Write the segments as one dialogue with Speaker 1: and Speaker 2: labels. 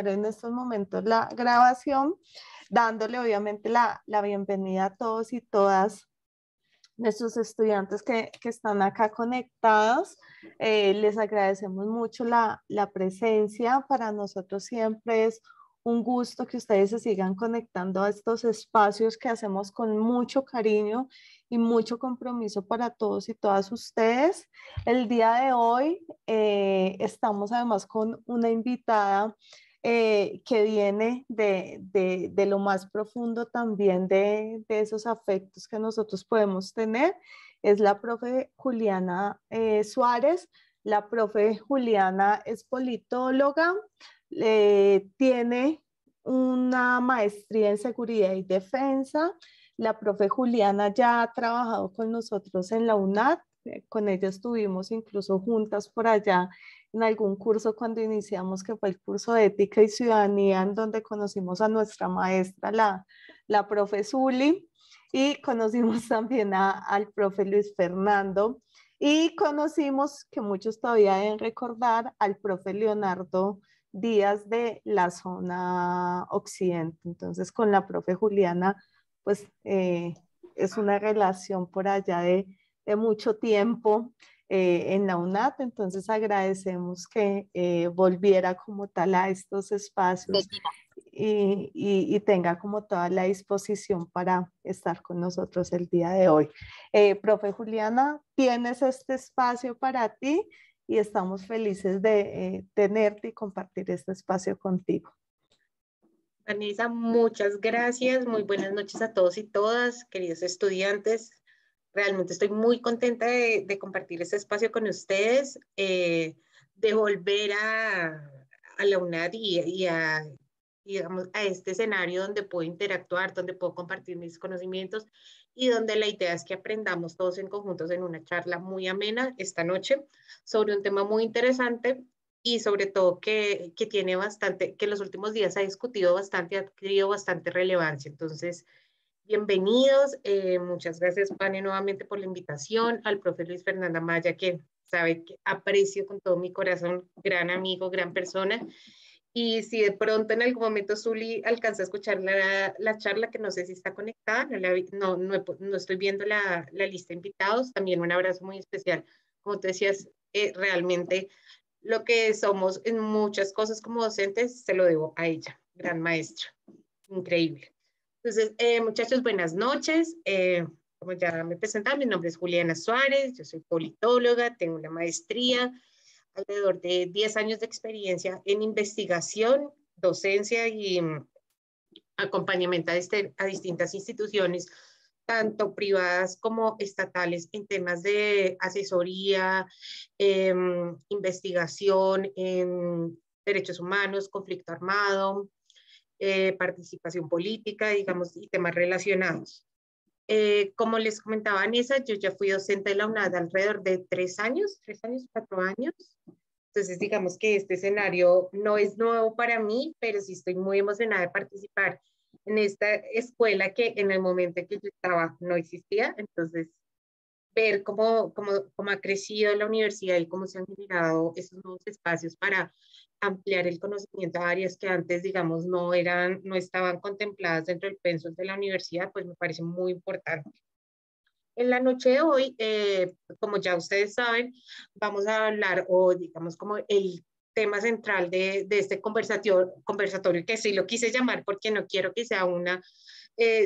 Speaker 1: en estos momentos la grabación, dándole obviamente la bienvenida a todos y todas nuestros estudiantes que están acá conectados. Les agradecemos mucho la presencia. Para nosotros siempre es un gusto que ustedes se sigan conectando a estos espacios que hacemos con mucho cariño y mucho compromiso para todos y todas ustedes. El día de hoy estamos además con una invitada que viene de lo más profundo también de esos afectos que nosotros podemos tener. Es la profe Juliana Suárez. La profe Juliana es politóloga, tiene una maestría en seguridad y defensa. La profe Juliana ya ha trabajado con nosotros en la UNAD, con ella estuvimos incluso juntas por allá en algún curso cuando iniciamos, que fue el curso de Ética y Ciudadanía, en donde conocimos a nuestra maestra, la profe Zuli, y conocimos también al profe Luis Fernando, y conocimos, que muchos todavía deben recordar, al profe Leonardo Díaz de la zona occidente. Entonces, con la profe Juliana, pues es una relación por allá de mucho tiempo en la UNAD, entonces agradecemos que volviera como tal a estos espacios y tenga como toda la disposición para estar con nosotros el día de hoy. Profe Juliana, tienes este espacio para ti y estamos felices de tenerte y compartir este espacio contigo.
Speaker 2: Vanessa, muchas gracias. Muy buenas noches a todos y todas, queridos estudiantes. Realmente estoy muy contenta de compartir este espacio con ustedes, de volver a la UNAD digamos, a este escenario donde puedo interactuar, donde puedo compartir mis conocimientos y donde la idea es que aprendamos todos en conjuntos en una charla muy amena esta noche sobre un tema muy interesante y sobre todo que tiene bastante, que en los últimos días ha discutido bastante, ha adquirido bastante relevancia. Entonces, bienvenidos. Muchas gracias, Pane, nuevamente por la invitación. Al profe Luis Fernando Maya, que sabe que aprecio con todo mi corazón, gran amigo, gran persona. Y si de pronto en algún momento Zuli alcanza a escuchar la charla, que no sé si está conectada, no estoy viendo la lista de invitados, también un abrazo muy especial. Como tú decías, realmente lo que somos en muchas cosas como docentes, se lo debo a ella, gran maestra, increíble. Entonces, muchachos, buenas noches. Como ya me presentaron, mi nombre es Juliana Suárez, yo soy politóloga, tengo una maestría, alrededor de 10 años de experiencia en investigación, docencia y acompañamiento a distintas instituciones, tanto privadas como estatales, en temas de asesoría, investigación en derechos humanos, conflicto armado, participación política, digamos, y temas relacionados. Como les comentaba Vanessa, yo ya fui docente de la UNAD alrededor de 3 años, 4 años. Entonces, digamos que este escenario no es nuevo para mí, pero sí estoy muy emocionada de participar en esta escuela que en el momento en que yo estaba no existía. Entonces, ver cómo ha crecido la universidad y cómo se han generado esos nuevos espacios para ampliar el conocimiento a áreas que antes, digamos, no estaban contempladas dentro del pensum de la universidad, pues me parece muy importante. En la noche de hoy, como ya ustedes saben, vamos a hablar, o digamos como el tema central de este conversatorio, que sí lo quise llamar porque no quiero que sea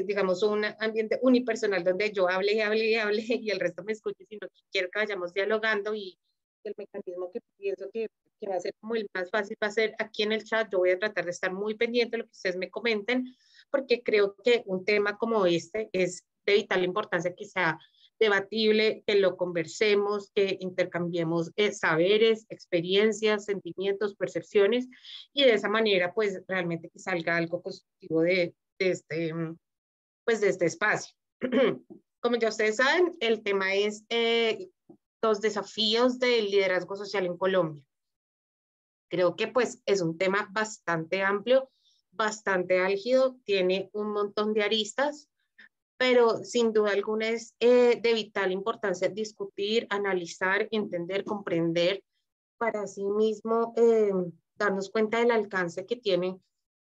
Speaker 2: digamos, un ambiente unipersonal donde yo hable y hable y hable y el resto me escuche, sino que quiero que vayamos dialogando, y el mecanismo que pienso que va a ser como el más fácil va a ser aquí en el chat. Yo voy a tratar de estar muy pendiente de lo que ustedes me comenten, porque creo que un tema como este es de vital importancia que sea debatible, que lo conversemos, que intercambiemos saberes, experiencias, sentimientos, percepciones, y de esa manera pues realmente que salga algo positivo de este espacio. Como ya ustedes saben, el tema es los desafíos del liderazgo social en Colombia. Creo que pues es un tema bastante amplio, bastante álgido, tiene un montón de aristas, pero sin duda alguna es de vital importancia discutir, analizar, entender, comprender, para sí mismo darnos cuenta del alcance que tienen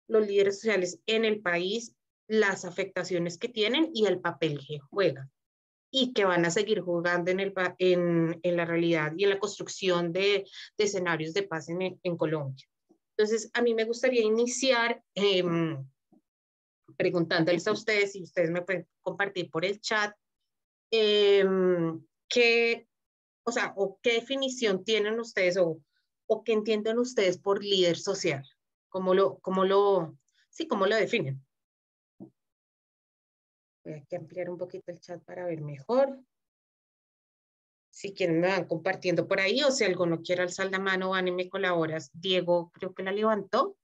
Speaker 2: los líderes sociales en el país, las afectaciones que tienen y el papel que juegan y que van a seguir jugando en la realidad y en la construcción de escenarios de paz en Colombia. Entonces, a mí me gustaría iniciar preguntándoles a ustedes, si ustedes me pueden compartir por el chat, qué, o sea, o qué definición tienen ustedes o qué entienden ustedes por líder social. ¿Cómo lo definen? Voy a aquí ampliar un poquito el chat para ver mejor. Si quieren me van compartiendo por ahí o si alguno quiere alzar la mano, van y me colaboras. Diego, creo que la levantó.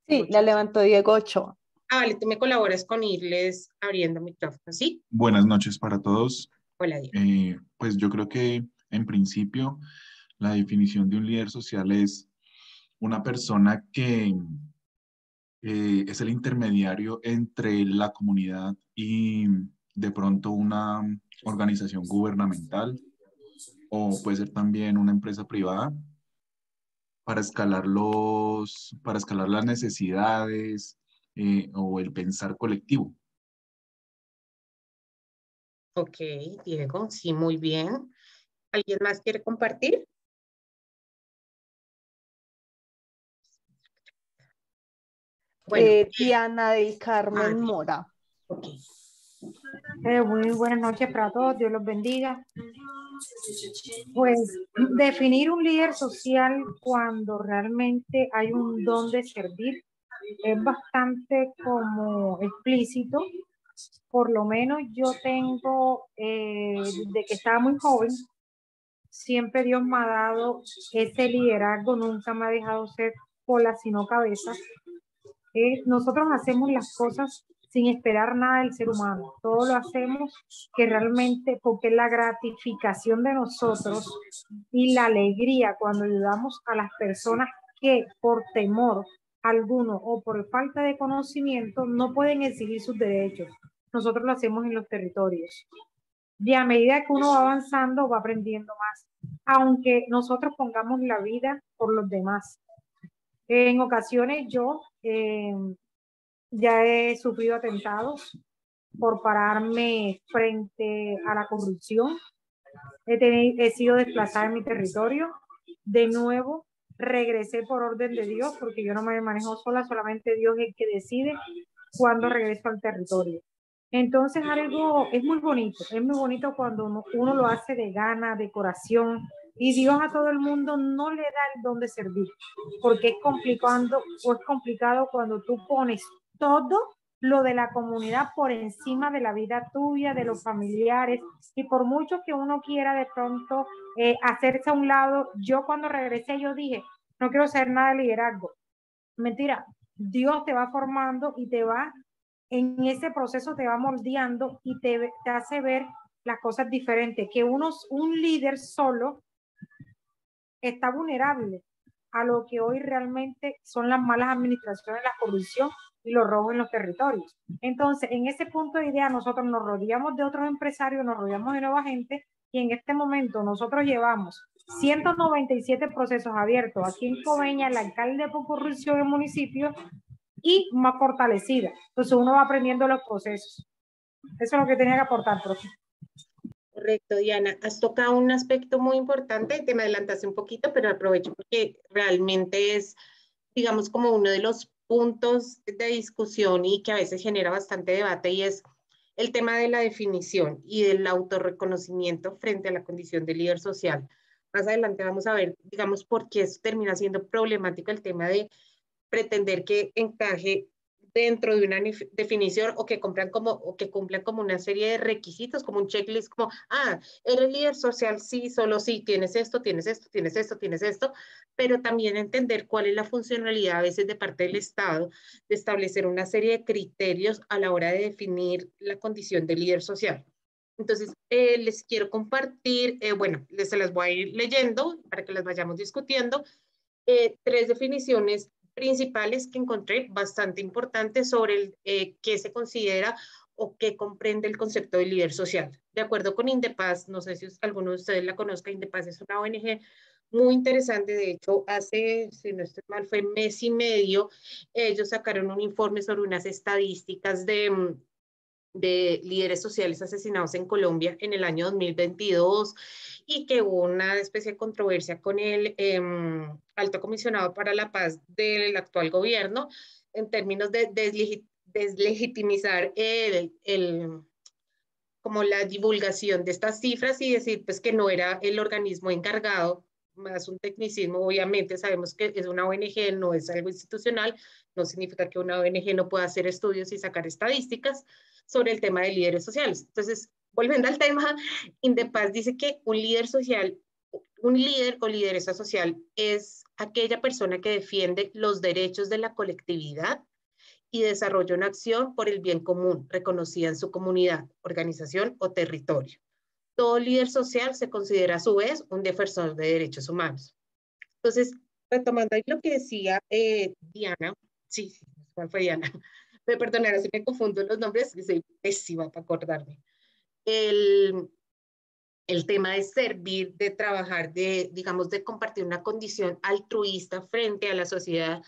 Speaker 1: Sí, la levantó Diego Ochoa.
Speaker 2: Ah, vale, tú me colaboras con irles abriendo micrófono, ¿sí?
Speaker 3: Buenas noches para todos.
Speaker 2: Hola, Diego.
Speaker 3: Pues yo creo que en principio la definición de un líder social es una persona que es el intermediario entre la comunidad y de pronto una organización gubernamental o puede ser también una empresa privada para para escalar las necesidades o el pensar colectivo.
Speaker 2: Ok, Diego, sí, muy bien. ¿Alguien más quiere compartir? Bueno,
Speaker 1: Diana del Carmen Mora.
Speaker 2: ok.
Speaker 4: Muy buenas noches para todos, Dios los bendiga. Pues definir un líder social cuando realmente hay un don de servir es bastante como explícito. Por lo menos yo tengo, desde que estaba muy joven, siempre Dios me ha dado ese liderazgo, nunca me ha dejado ser cola sino cabeza. Nosotros hacemos las cosas sin esperar nada del ser humano, todo lo hacemos que realmente porque es la gratificación de nosotros y la alegría cuando ayudamos a las personas que por temor alguno o por falta de conocimiento no pueden exigir sus derechos. Nosotros lo hacemos en los territorios. Y a medida que uno va avanzando, va aprendiendo más, aunque nosotros pongamos la vida por los demás. En ocasiones yo ya he sufrido atentados por pararme frente a la corrupción. He sido desplazada en mi territorio. De nuevo, regresé por orden de Dios, porque yo no me manejo sola, solamente Dios es el que decide cuándo regreso al territorio. Entonces, algo es muy bonito cuando uno lo hace de gana, de corazón, y Dios a todo el mundo no le da el don de servir, porque es complicado cuando tú pones todo lo de la comunidad por encima de la vida tuya, de los familiares, y por mucho que uno quiera de pronto hacerse a un lado, yo cuando regresé yo dije, no quiero hacer nada de liderazgo. Mentira, Dios te va formando y te va, en ese proceso te va moldeando y te hace ver las cosas diferentes, que un líder solo está vulnerable a lo que hoy realmente son las malas administraciones, la corrupción y los robos en los territorios. Entonces, en ese punto de idea, nosotros nos rodeamos de otros empresarios, nos rodeamos de nueva gente, y en este momento nosotros llevamos 197 procesos abiertos aquí en Coveñas, el alcalde por corrupción del municipio, y más fortalecida. Entonces uno va aprendiendo los procesos. Eso es lo que tenía que aportar, profe.
Speaker 2: Correcto, Diana. Has tocado un aspecto muy importante, te me adelantaste un poquito, pero aprovecho porque realmente es, digamos, como uno de los puntos de discusión y que a veces genera bastante debate, y es el tema de la definición y del autorreconocimiento frente a la condición de líder social. Más adelante vamos a ver, digamos, por qué eso termina siendo problemático el tema de pretender que encaje dentro de una definición o que cumplan como una serie de requisitos, como un checklist, como, eres líder social, sí, solo sí, tienes esto, tienes esto, tienes esto, tienes esto, pero también entender cuál es la funcionalidad a veces de parte del Estado de establecer una serie de criterios a la hora de definir la condición de líder social. Entonces, les quiero compartir, se las voy a ir leyendo para que las vayamos discutiendo, 3 definiciones principales que encontré bastante importantes sobre qué se considera o qué comprende el concepto de líder social. De acuerdo con Indepaz, no sé si alguno de ustedes la conozca, Indepaz es una ONG muy interesante. De hecho, hace, si no estoy mal, fue mes y medio, ellos sacaron un informe sobre unas estadísticas de líderes sociales asesinados en Colombia en el año 2022 y que hubo una especie de controversia con el alto comisionado para la paz del actual gobierno en términos de deslegitimizar como la divulgación de estas cifras y decir pues que no era el organismo encargado, más un tecnicismo. Obviamente sabemos que es una ONG, no es algo institucional, no significa que una ONG no pueda hacer estudios y sacar estadísticas sobre el tema de líderes sociales. Entonces, volviendo al tema, Indepaz dice que un líder social, un líder o lideresa social es aquella persona que defiende los derechos de la colectividad y desarrolla una acción por el bien común, reconocida en su comunidad, organización o territorio. Todo líder social se considera a su vez un defensor de derechos humanos. Entonces, retomando ahí lo que decía Diana, sí, ¿cuál fue Diana? Me perdonará si me confundo los nombres, soy pésima para acordarme. El tema de servir, de trabajar, de, digamos, de compartir una condición altruista frente a la sociedad,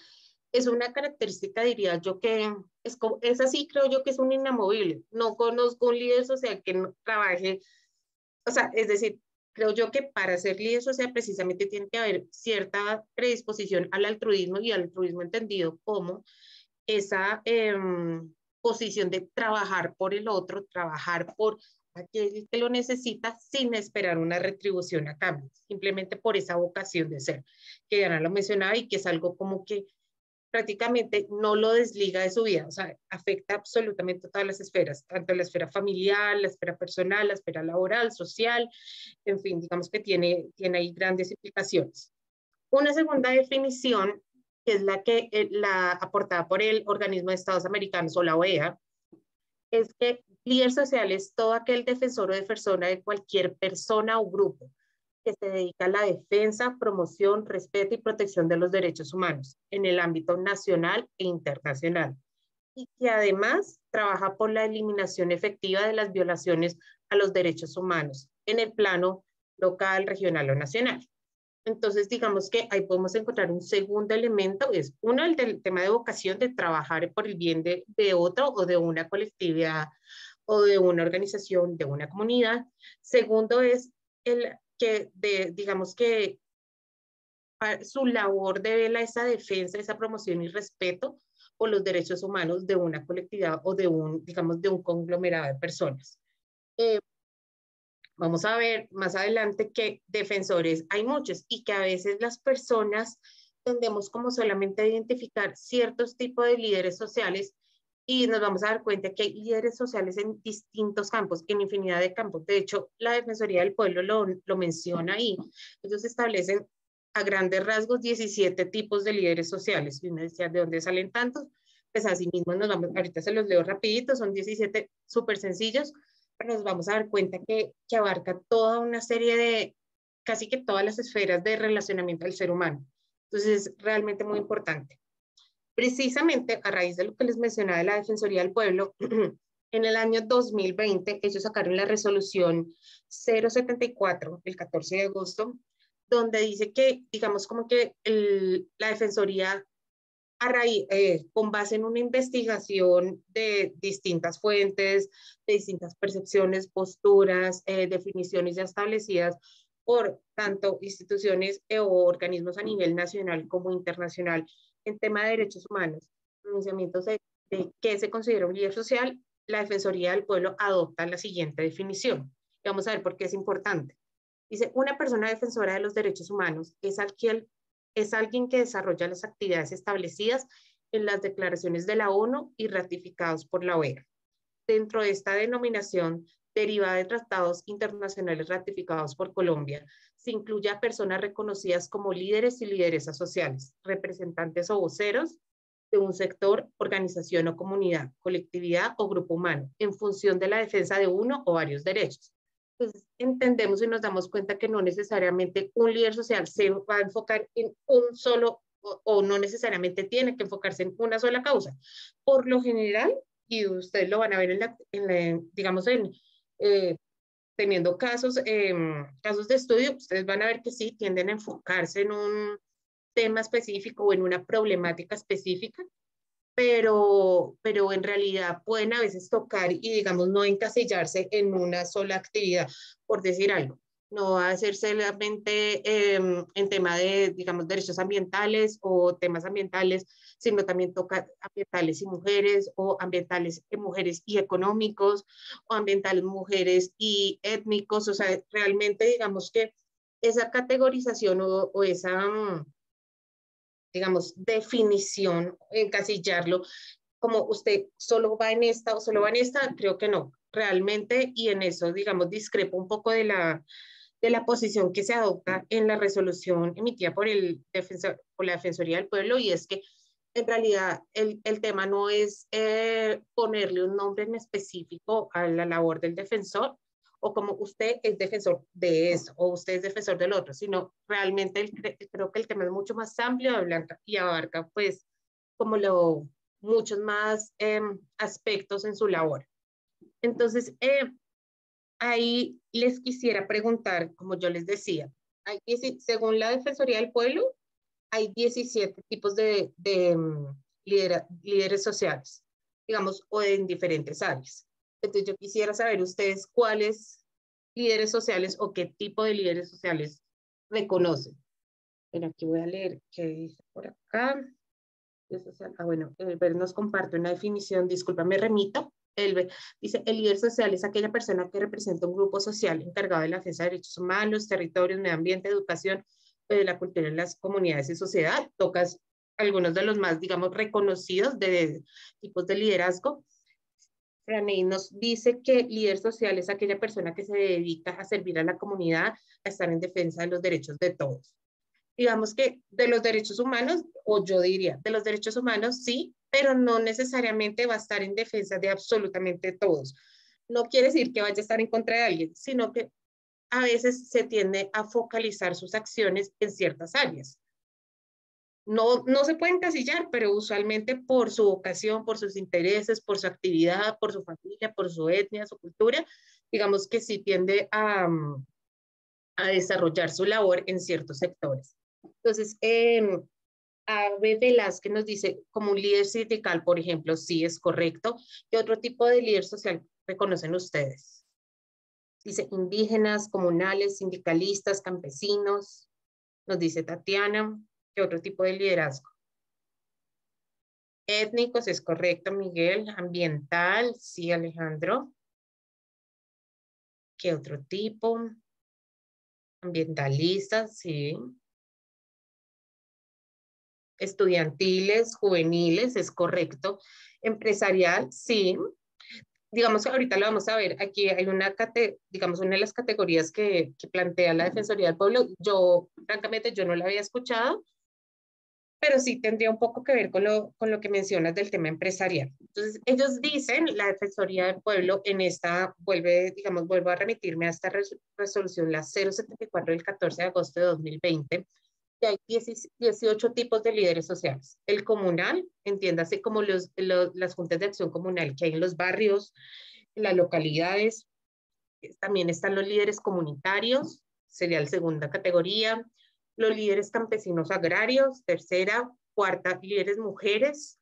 Speaker 2: es una característica, diría yo, que es así, creo yo que es un inamovible. No conozco un líder social que no trabaje, o sea, es decir, creo yo que para ser líder social precisamente tiene que haber cierta predisposición al altruismo y al altruismo entendido como esa posición de trabajar por el otro, trabajar por aquel que lo necesita sin esperar una retribución a cambio, simplemente por esa vocación de ser, que Diana lo mencionaba y que es algo como que prácticamente no lo desliga de su vida, o sea, afecta absolutamente todas las esferas, tanto la esfera familiar, la esfera personal, la esfera laboral, social, en fin, digamos que tiene ahí grandes implicaciones. Una segunda definición, que es la aportada por el Organismo de Estados Americanos o la OEA, es que líder social es todo aquel defensor o defensora de cualquier persona o grupo que se dedica a la defensa, promoción, respeto y protección de los derechos humanos en el ámbito nacional e internacional, y que además trabaja por la eliminación efectiva de las violaciones a los derechos humanos en el plano local, regional o nacional. Entonces, digamos que ahí podemos encontrar un segundo elemento, es uno, el del tema de vocación, de trabajar por el bien de otro o de una colectividad o de una organización, de una comunidad. Segundo es el que, digamos que su labor de esa defensa, esa promoción y respeto por los derechos humanos de una colectividad o de digamos, de un conglomerado de personas. Vamos a ver más adelante que defensores hay muchos y que a veces las personas tendemos como solamente a identificar ciertos tipos de líderes sociales y nos vamos a dar cuenta que hay líderes sociales en distintos campos, en infinidad de campos. De hecho, la Defensoría del Pueblo lo menciona ahí. Ellos establecen a grandes rasgos 17 tipos de líderes sociales. Y uno decía, ¿de dónde salen tantos? Pues así mismo nos vamos, ahorita se los leo rapidito, son 17 súper sencillos, pero nos vamos a dar cuenta que abarca toda una serie de, casi que todas las esferas de relacionamiento del ser humano. Entonces, es realmente muy importante. Precisamente a raíz de lo que les mencionaba de la Defensoría del Pueblo, en el año 2020 ellos sacaron la resolución 074, el 14 de agosto, donde dice que, digamos, como que la Defensoría, con base en una investigación de distintas fuentes, de distintas percepciones, posturas, definiciones ya establecidas por tanto instituciones o organismos a nivel nacional como internacional en tema de derechos humanos, pronunciamientos de qué se considera un líder social, la Defensoría del Pueblo adopta la siguiente definición. Y vamos a ver por qué es importante. Dice, una persona defensora de los derechos humanos es alguien que desarrolla las actividades establecidas en las declaraciones de la ONU y ratificados por la OEA. Dentro de esta denominación, derivada de tratados internacionales ratificados por Colombia, se incluye a personas reconocidas como líderes y lideresas sociales, representantes o voceros de un sector, organización o comunidad, colectividad o grupo humano, en función de la defensa de uno o varios derechos. Entonces, entendemos y nos damos cuenta que no necesariamente un líder social se va a enfocar en un solo, o no necesariamente tiene que enfocarse en una sola causa. Por lo general, y ustedes lo van a ver digamos, teniendo casos de estudio, ustedes van a ver que sí, tienden a enfocarse en un tema específico o en una problemática específica, pero en realidad pueden a veces tocar y, digamos, no encasillarse en una sola actividad, por decir algo. No va a ser solamente en tema de, digamos, derechos ambientales o temas ambientales, sino también toca ambientales y mujeres, o ambientales y mujeres y económicos, o ambientales mujeres y étnicos. O sea, realmente digamos que esa categorización o esa, digamos, definición, encasillarlo, como usted solo va en esta o solo va en esta, creo que no, realmente, y en eso, digamos, discrepo un poco de la posición que se adopta en la resolución emitida por la Defensoría del Pueblo, y es que en realidad el tema no es ponerle un nombre en específico a la labor del defensor, o como usted es defensor de eso, o usted es defensor del otro, sino realmente creo que el tema es mucho más amplio y abarca pues como muchos más aspectos en su labor. Entonces, ahí les quisiera preguntar, como yo les decía, según la Defensoría del Pueblo, hay 17 tipos de líderes sociales, digamos, o en diferentes áreas. Entonces yo quisiera saber ustedes cuáles líderes sociales o qué tipo de líderes sociales reconocen. Bueno, aquí voy a leer qué dice por acá. Bueno, Elber nos comparte una definición, disculpa, me remito. Elber dice, el líder social es aquella persona que representa un grupo social encargado de la defensa de derechos humanos, territorios, medio ambiente, educación, de la cultura en las comunidades y sociedad. Tocas algunos de los más, digamos, reconocidos de tipos de liderazgo. Franey nos dice que líder social es aquella persona que se dedica a servir a la comunidad, a estar en defensa de los derechos de todos. Digamos que de los derechos humanos, o yo diría, de los derechos humanos sí, pero no necesariamente va a estar en defensa de absolutamente todos. No quiere decir que vaya a estar en contra de alguien, sino que a veces se tiende a focalizar sus acciones en ciertas áreas. No se puede encasillar, pero usualmente por su vocación, por sus intereses, por su actividad, por su familia, por su etnia, su cultura, digamos que sí tiende a desarrollar su labor en ciertos sectores. Entonces, Ave Velázquez nos dice, como un líder sindical, por ejemplo, sí es correcto. ¿Qué otro tipo de líder social reconocen ustedes? Dice indígenas, comunales, sindicalistas, campesinos. Nos dice Tatiana. ¿Qué otro tipo de liderazgo? Étnicos, es correcto, Miguel. Ambiental, sí, Alejandro. ¿Qué otro tipo? Ambientalistas, sí. Estudiantiles, juveniles, es correcto. Empresarial, sí. Digamos que ahorita lo vamos a ver. Aquí hay digamos, una de las categorías que plantea la Defensoría del Pueblo. Yo, francamente, yo no la había escuchado, pero sí tendría un poco que ver con lo que mencionas del tema empresarial. Entonces, ellos dicen, la Defensoría del Pueblo, vuelvo a remitirme a esta resolución, la 074 del 14 de agosto de 2020, que hay 18 tipos de líderes sociales. El comunal, entiéndase como las juntas de acción comunal que hay en los barrios, en las localidades. También están los líderes comunitarios, sería la segunda categoría. Los líderes campesinos agrarios, tercera. Cuarta, líderes mujeres.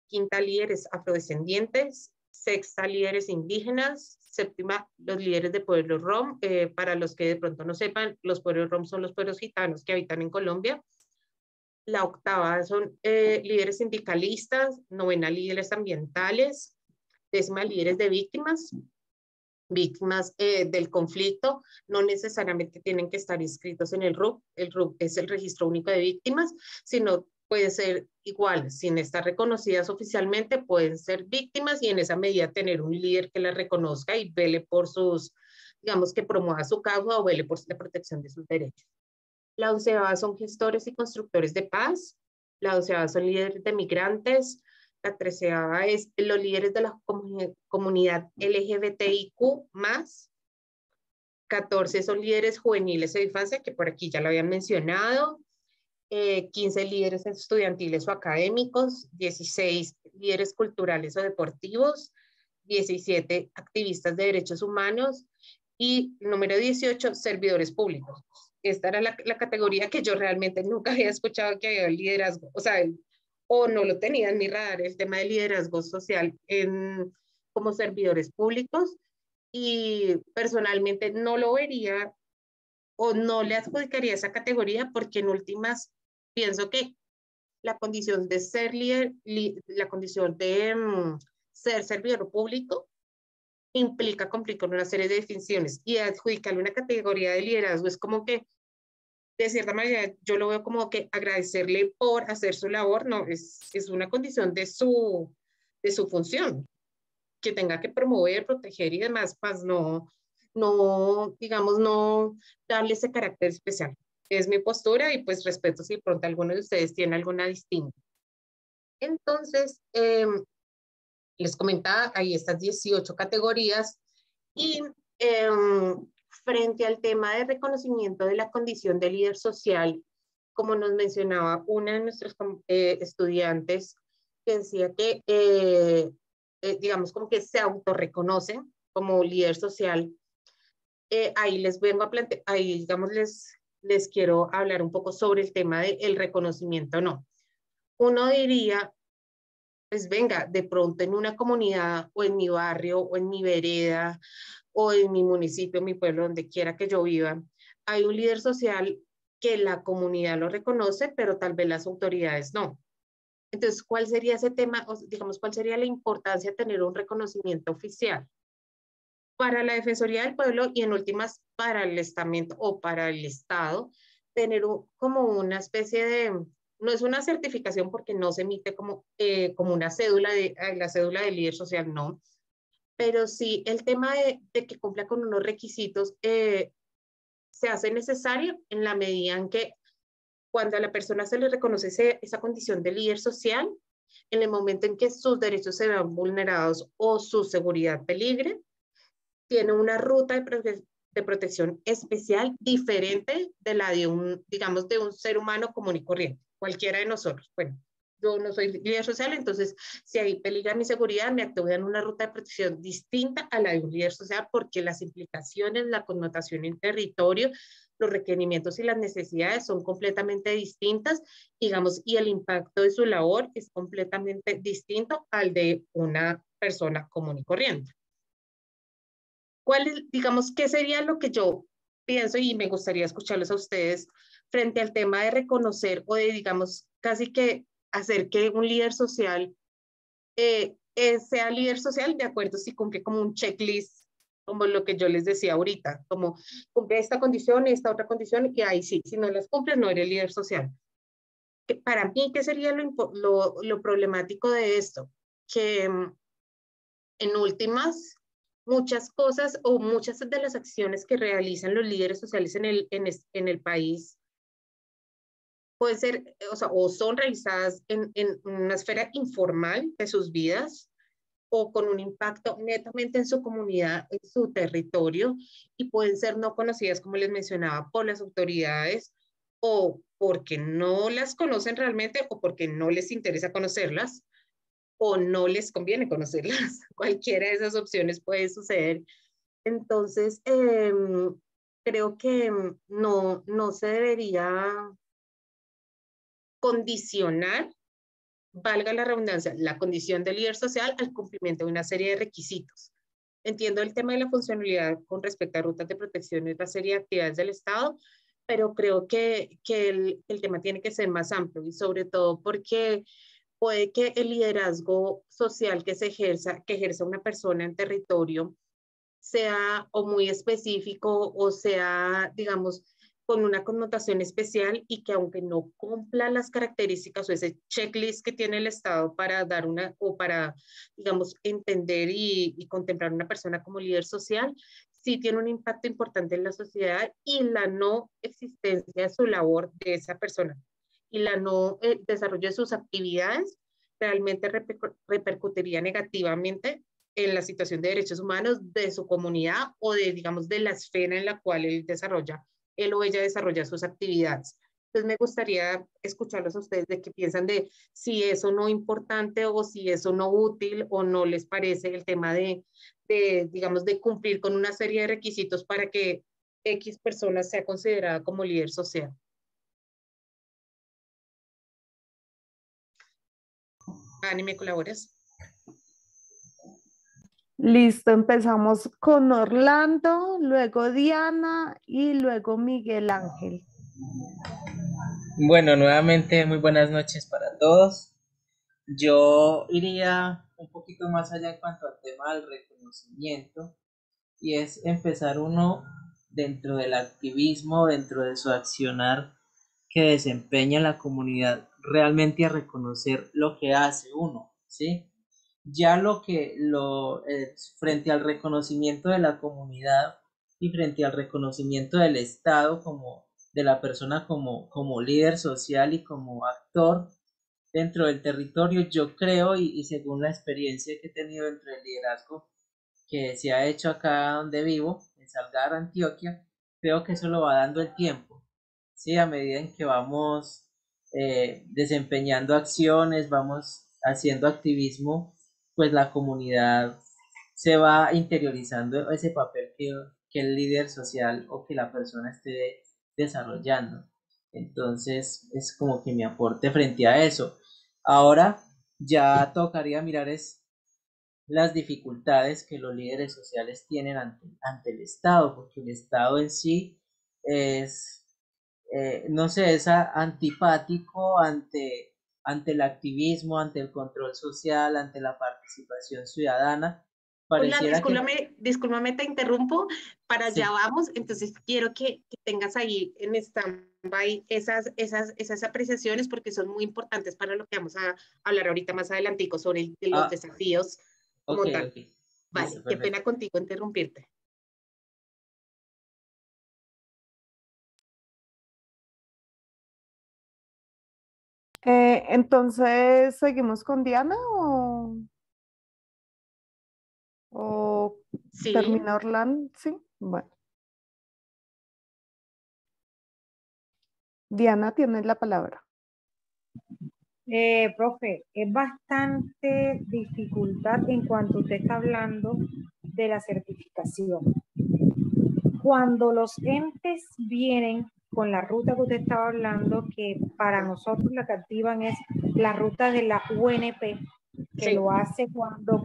Speaker 2: Quinta, líderes afrodescendientes. Sexta, líderes indígenas. Séptima, los líderes de pueblos rom. Para los que de pronto no sepan, los pueblos rom son los pueblos gitanos que habitan en Colombia. La octava son líderes sindicalistas. Novena, líderes ambientales. Décima, líderes de víctimas del conflicto. No necesariamente tienen que estar inscritos en el RUP. El RUP es el Registro Único de Víctimas, sino puede ser igual, sin estar reconocidas oficialmente, pueden ser víctimas y en esa medida tener un líder que las reconozca y vele por digamos que promueva su causa o vele por la protección de sus derechos. La 11ª son gestores y constructores de paz. La 12ª son líderes de migrantes. La 13ª es los líderes de la comunidad LGBTIQ+. 14 son líderes juveniles de infancia, que por aquí ya lo habían mencionado. 15 líderes estudiantiles o académicos. 16 líderes culturales o deportivos. 17 activistas de derechos humanos. Y número 18, servidores públicos. Esta era la categoría que yo realmente nunca había escuchado que había liderazgo, o sea, o no lo tenía en mi radar, el tema de liderazgo social como servidores públicos, y personalmente no lo vería o no le adjudicaría esa categoría porque en últimas pienso que la condición de ser líder, la condición de ser servidor público implica cumplir con una serie de definiciones, y adjudicarle una categoría de liderazgo es como que, de cierta manera, yo lo veo como que agradecerle por hacer su labor, no, es una condición de su función, que tenga que promover, proteger y demás, pues no, digamos, no darle ese carácter especial. Es mi postura y pues respeto si pronto alguno de ustedes tiene alguna distinta. Entonces, les comentaba, hay estas 18 categorías y frente al tema de reconocimiento de la condición de líder social, como nos mencionaba una de nuestros estudiantes, que decía que, digamos, como que se autorreconocen como líder social, ahí les vengo a plantear, ahí, digamos, les quiero hablar un poco sobre el tema del reconocimiento o no. Uno diría, pues venga, de pronto en una comunidad o en mi barrio o en mi vereda o en mi municipio, mi pueblo, donde quiera que yo viva, hay un líder social que la comunidad lo reconoce, pero tal vez las autoridades no. Entonces, ¿cuál sería ese tema? O, digamos, ¿cuál sería la importancia de tener un reconocimiento oficial para la Defensoría del Pueblo y en últimas para el estamento o para el Estado? Tener como una especie de, no es una certificación porque no se emite como, como una cédula la cédula de líder social, no, pero sí el tema de que cumpla con unos requisitos se hace necesario en la medida en que cuando a la persona se le reconoce esa condición de líder social, en el momento en que sus derechos se vean vulnerados o su seguridad peligre, tiene una ruta de protección especial diferente de la de un, digamos, de un ser humano común y corriente, cualquiera de nosotros. Bueno, yo no soy líder social, entonces si ahí peligra mi seguridad, me actúan una ruta de protección distinta a la de un líder social porque las implicaciones, la connotación en territorio, los requerimientos y las necesidades son completamente distintas, digamos, y el impacto de su labor es completamente distinto al de una persona común y corriente. ¿Cuál es, digamos, qué sería lo que yo pienso y me gustaría escucharlos a ustedes frente al tema de reconocer o de, digamos, casi que hacer que un líder social sea líder social de acuerdo si cumple como un checklist, como lo que yo les decía ahorita, como cumple esta condición y esta otra condición y ahí sí, si no las cumples no eres líder social? Para mí, ¿qué sería lo problemático de esto? Que en últimas, muchas cosas o muchas de las acciones que realizan los líderes sociales en el país pueden ser, o sea, o son realizadas en una esfera informal de sus vidas o con un impacto netamente en su comunidad, en su territorio, y pueden ser no conocidas, como les mencionaba, por las autoridades o porque no las conocen realmente o porque no les interesa conocerlas o no les conviene conocerlas. Cualquiera de esas opciones puede suceder. Entonces, creo que no se debería condicionar, valga la redundancia, la condición de líder social al cumplimiento de una serie de requisitos. Entiendo el tema de la funcionalidad con respecto a rutas de protección y otra serie de actividades del Estado, pero creo que el tema tiene que ser más amplio y sobre todo porque puede que el liderazgo social que ejerza una persona en territorio sea o muy específico o sea, digamos, con una connotación especial y que aunque no cumpla las características o ese checklist que tiene el Estado para dar una o para, digamos, entender y contemplar una persona como líder social, sí tiene un impacto importante en la sociedad y la no existencia de su labor de esa persona y la no desarrollo de sus actividades realmente repercutiría negativamente en la situación de derechos humanos de su comunidad o de, digamos, de la esfera en la cual él o ella desarrolla sus actividades. Entonces me gustaría escucharlos a ustedes de qué piensan de si eso no es importante o si eso no es útil o no les parece el tema de digamos, de cumplir con una serie de requisitos para que X persona sea considerada como líder social. Ani, ¿me colaboras?
Speaker 1: Listo, empezamos con Orlando, luego Diana y luego Miguel Ángel.
Speaker 5: Bueno, nuevamente muy buenas noches para todos. Yo iría un poquito más allá en cuanto al tema del reconocimiento y es empezar uno dentro del activismo, dentro de su accionar que desempeña en la comunidad, realmente a reconocer lo que hace uno, ¿sí? Ya frente al reconocimiento de la comunidad y frente al reconocimiento del Estado como de la persona como líder social y como actor dentro del territorio, yo creo y según la experiencia que he tenido dentro del liderazgo que se ha hecho acá donde vivo, en Salgar, Antioquia, creo que eso lo va dando el tiempo, ¿sí? A medida en que vamos desempeñando acciones, vamos haciendo activismo, pues la comunidad se va interiorizando ese papel que el líder social o que la persona esté desarrollando. Entonces es como que mi aporte frente a eso. Ahora ya tocaría mirar las dificultades que los líderes sociales tienen ante el Estado, porque el Estado en sí es, no sé, es antipático ante el activismo, ante el control social, ante la participación ciudadana.
Speaker 2: Hola,
Speaker 5: Pareciera
Speaker 2: discúlpame, te interrumpo, para allá
Speaker 5: sí.
Speaker 2: vamos, entonces quiero que tengas ahí en stand-by esas apreciaciones porque son muy importantes para lo que vamos a hablar ahorita más adelantico sobre los desafíos como
Speaker 5: Ok,
Speaker 2: tal.
Speaker 5: ok.
Speaker 2: Vale,
Speaker 5: Listo,
Speaker 2: qué
Speaker 5: perfecto.
Speaker 2: pena contigo interrumpirte.
Speaker 1: Entonces, ¿seguimos con Diana o
Speaker 2: Sí,
Speaker 1: termina Orlando? Sí, bueno. Diana, tienes la palabra.
Speaker 4: Profe, es bastante dificultad en cuanto usted está hablando de la certificación. Cuando los entes vienen con la ruta que usted estaba hablando, que para nosotros la que activan es la ruta de la UNP, que
Speaker 2: sí.
Speaker 4: lo hace cuando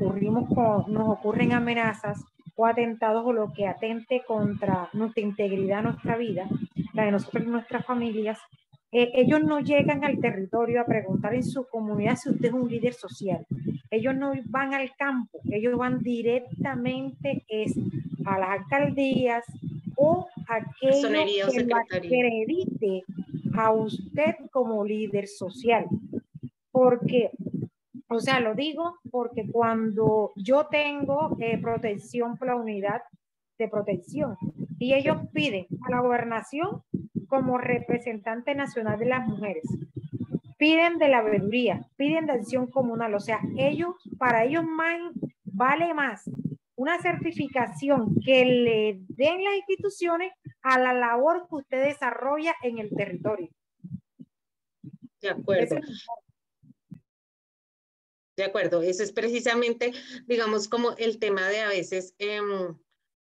Speaker 4: nos ocurren amenazas o atentados o lo que atente contra nuestra integridad, nuestra vida, la de nosotros y nuestras familias. Ellos no llegan al territorio a preguntar en su comunidad si usted es un líder social. Ellos no van al campo, ellos van directamente a las alcaldías o aquello
Speaker 2: Personería o
Speaker 4: que lo
Speaker 2: secretaría.
Speaker 4: acredite a usted como líder social. Porque, o sea, lo digo porque cuando yo tengo protección por la unidad de protección y ellos piden a la gobernación como representante nacional de las mujeres, piden de la veeduría, piden de acción comunal, o sea, para ellos vale más una certificación que le den las instituciones a la labor que usted desarrolla en el territorio.
Speaker 2: De acuerdo. De acuerdo, eso es precisamente, digamos, como el tema de a veces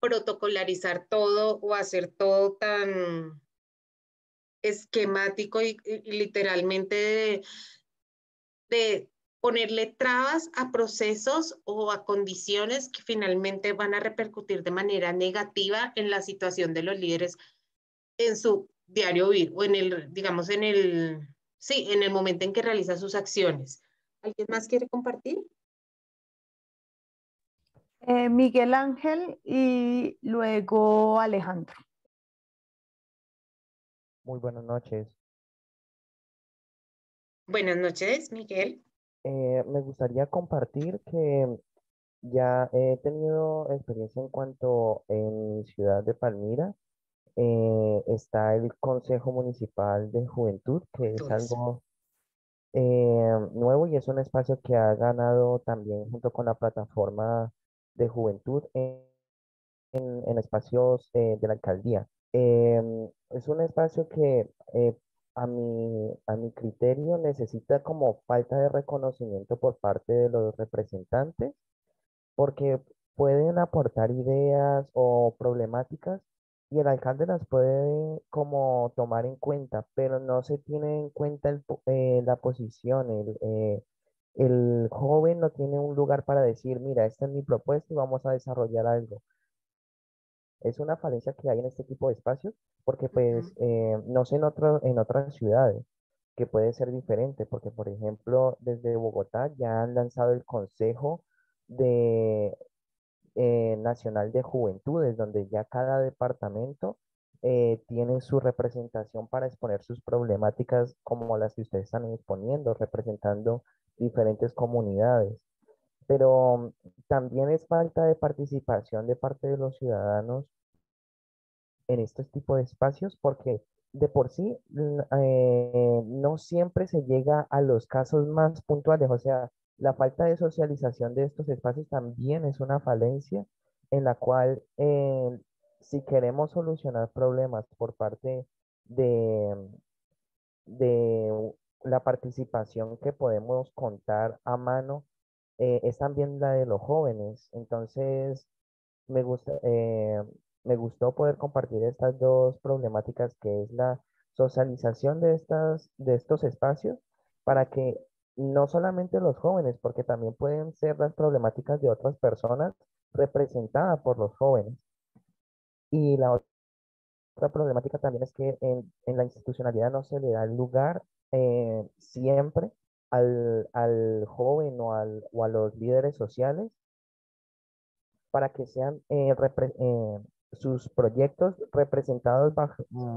Speaker 2: protocolarizar todo o hacer todo tan esquemático y literalmente de ponerle trabas a procesos o a condiciones que finalmente van a repercutir de manera negativa en la situación de los líderes en su diario vivir o en el, digamos, sí, en el momento en que realiza sus acciones. ¿Alguien más quiere compartir?
Speaker 1: Miguel Ángel y luego Alejandro.
Speaker 6: Muy buenas noches.
Speaker 2: Buenas noches, Miguel.
Speaker 6: Me gustaría compartir que ya he tenido experiencia en cuanto en mi ciudad de Palmira está el Consejo Municipal de Juventud, que es
Speaker 2: Entonces,
Speaker 6: algo nuevo y es un espacio que ha ganado también junto con la plataforma de juventud en espacios de la alcaldía. Es un espacio que a mi criterio necesita como falta de reconocimiento por parte de los representantes, porque pueden aportar ideas o problemáticas y el alcalde las puede como tomar en cuenta, pero no se tiene en cuenta la posición, el joven no tiene un lugar para decir, mira, esta es mi propuesta y vamos a desarrollar algo. Es una falencia que hay en este tipo de espacios, porque pues
Speaker 2: Ujú.
Speaker 6: no sé en otras ciudades, que puede ser diferente, porque por ejemplo, desde Bogotá ya han lanzado el Consejo de, Nacional de Juventudes, donde ya cada departamento tiene su representación para exponer sus problemáticas como las que ustedes están exponiendo, representando diferentes comunidades. Pero también es falta de participación de parte de los ciudadanos en estos tipos de espacios porque de por sí no siempre se llega a los casos más puntuales, o sea, la falta de socialización de estos espacios también es una falencia en la cual si queremos solucionar problemas por parte de, de la participación que podemos contar a mano, es también la de los jóvenes. Entonces, me gusta, me gustó poder compartir estas dos problemáticas, que es la socialización de estos espacios, para que no solamente los jóvenes, porque también pueden ser las problemáticas de otras personas representadas por los jóvenes. Y la otra problemática también es que en la institucionalidad no se le da el lugar siempre al joven o a los líderes sociales para que sean sus proyectos representados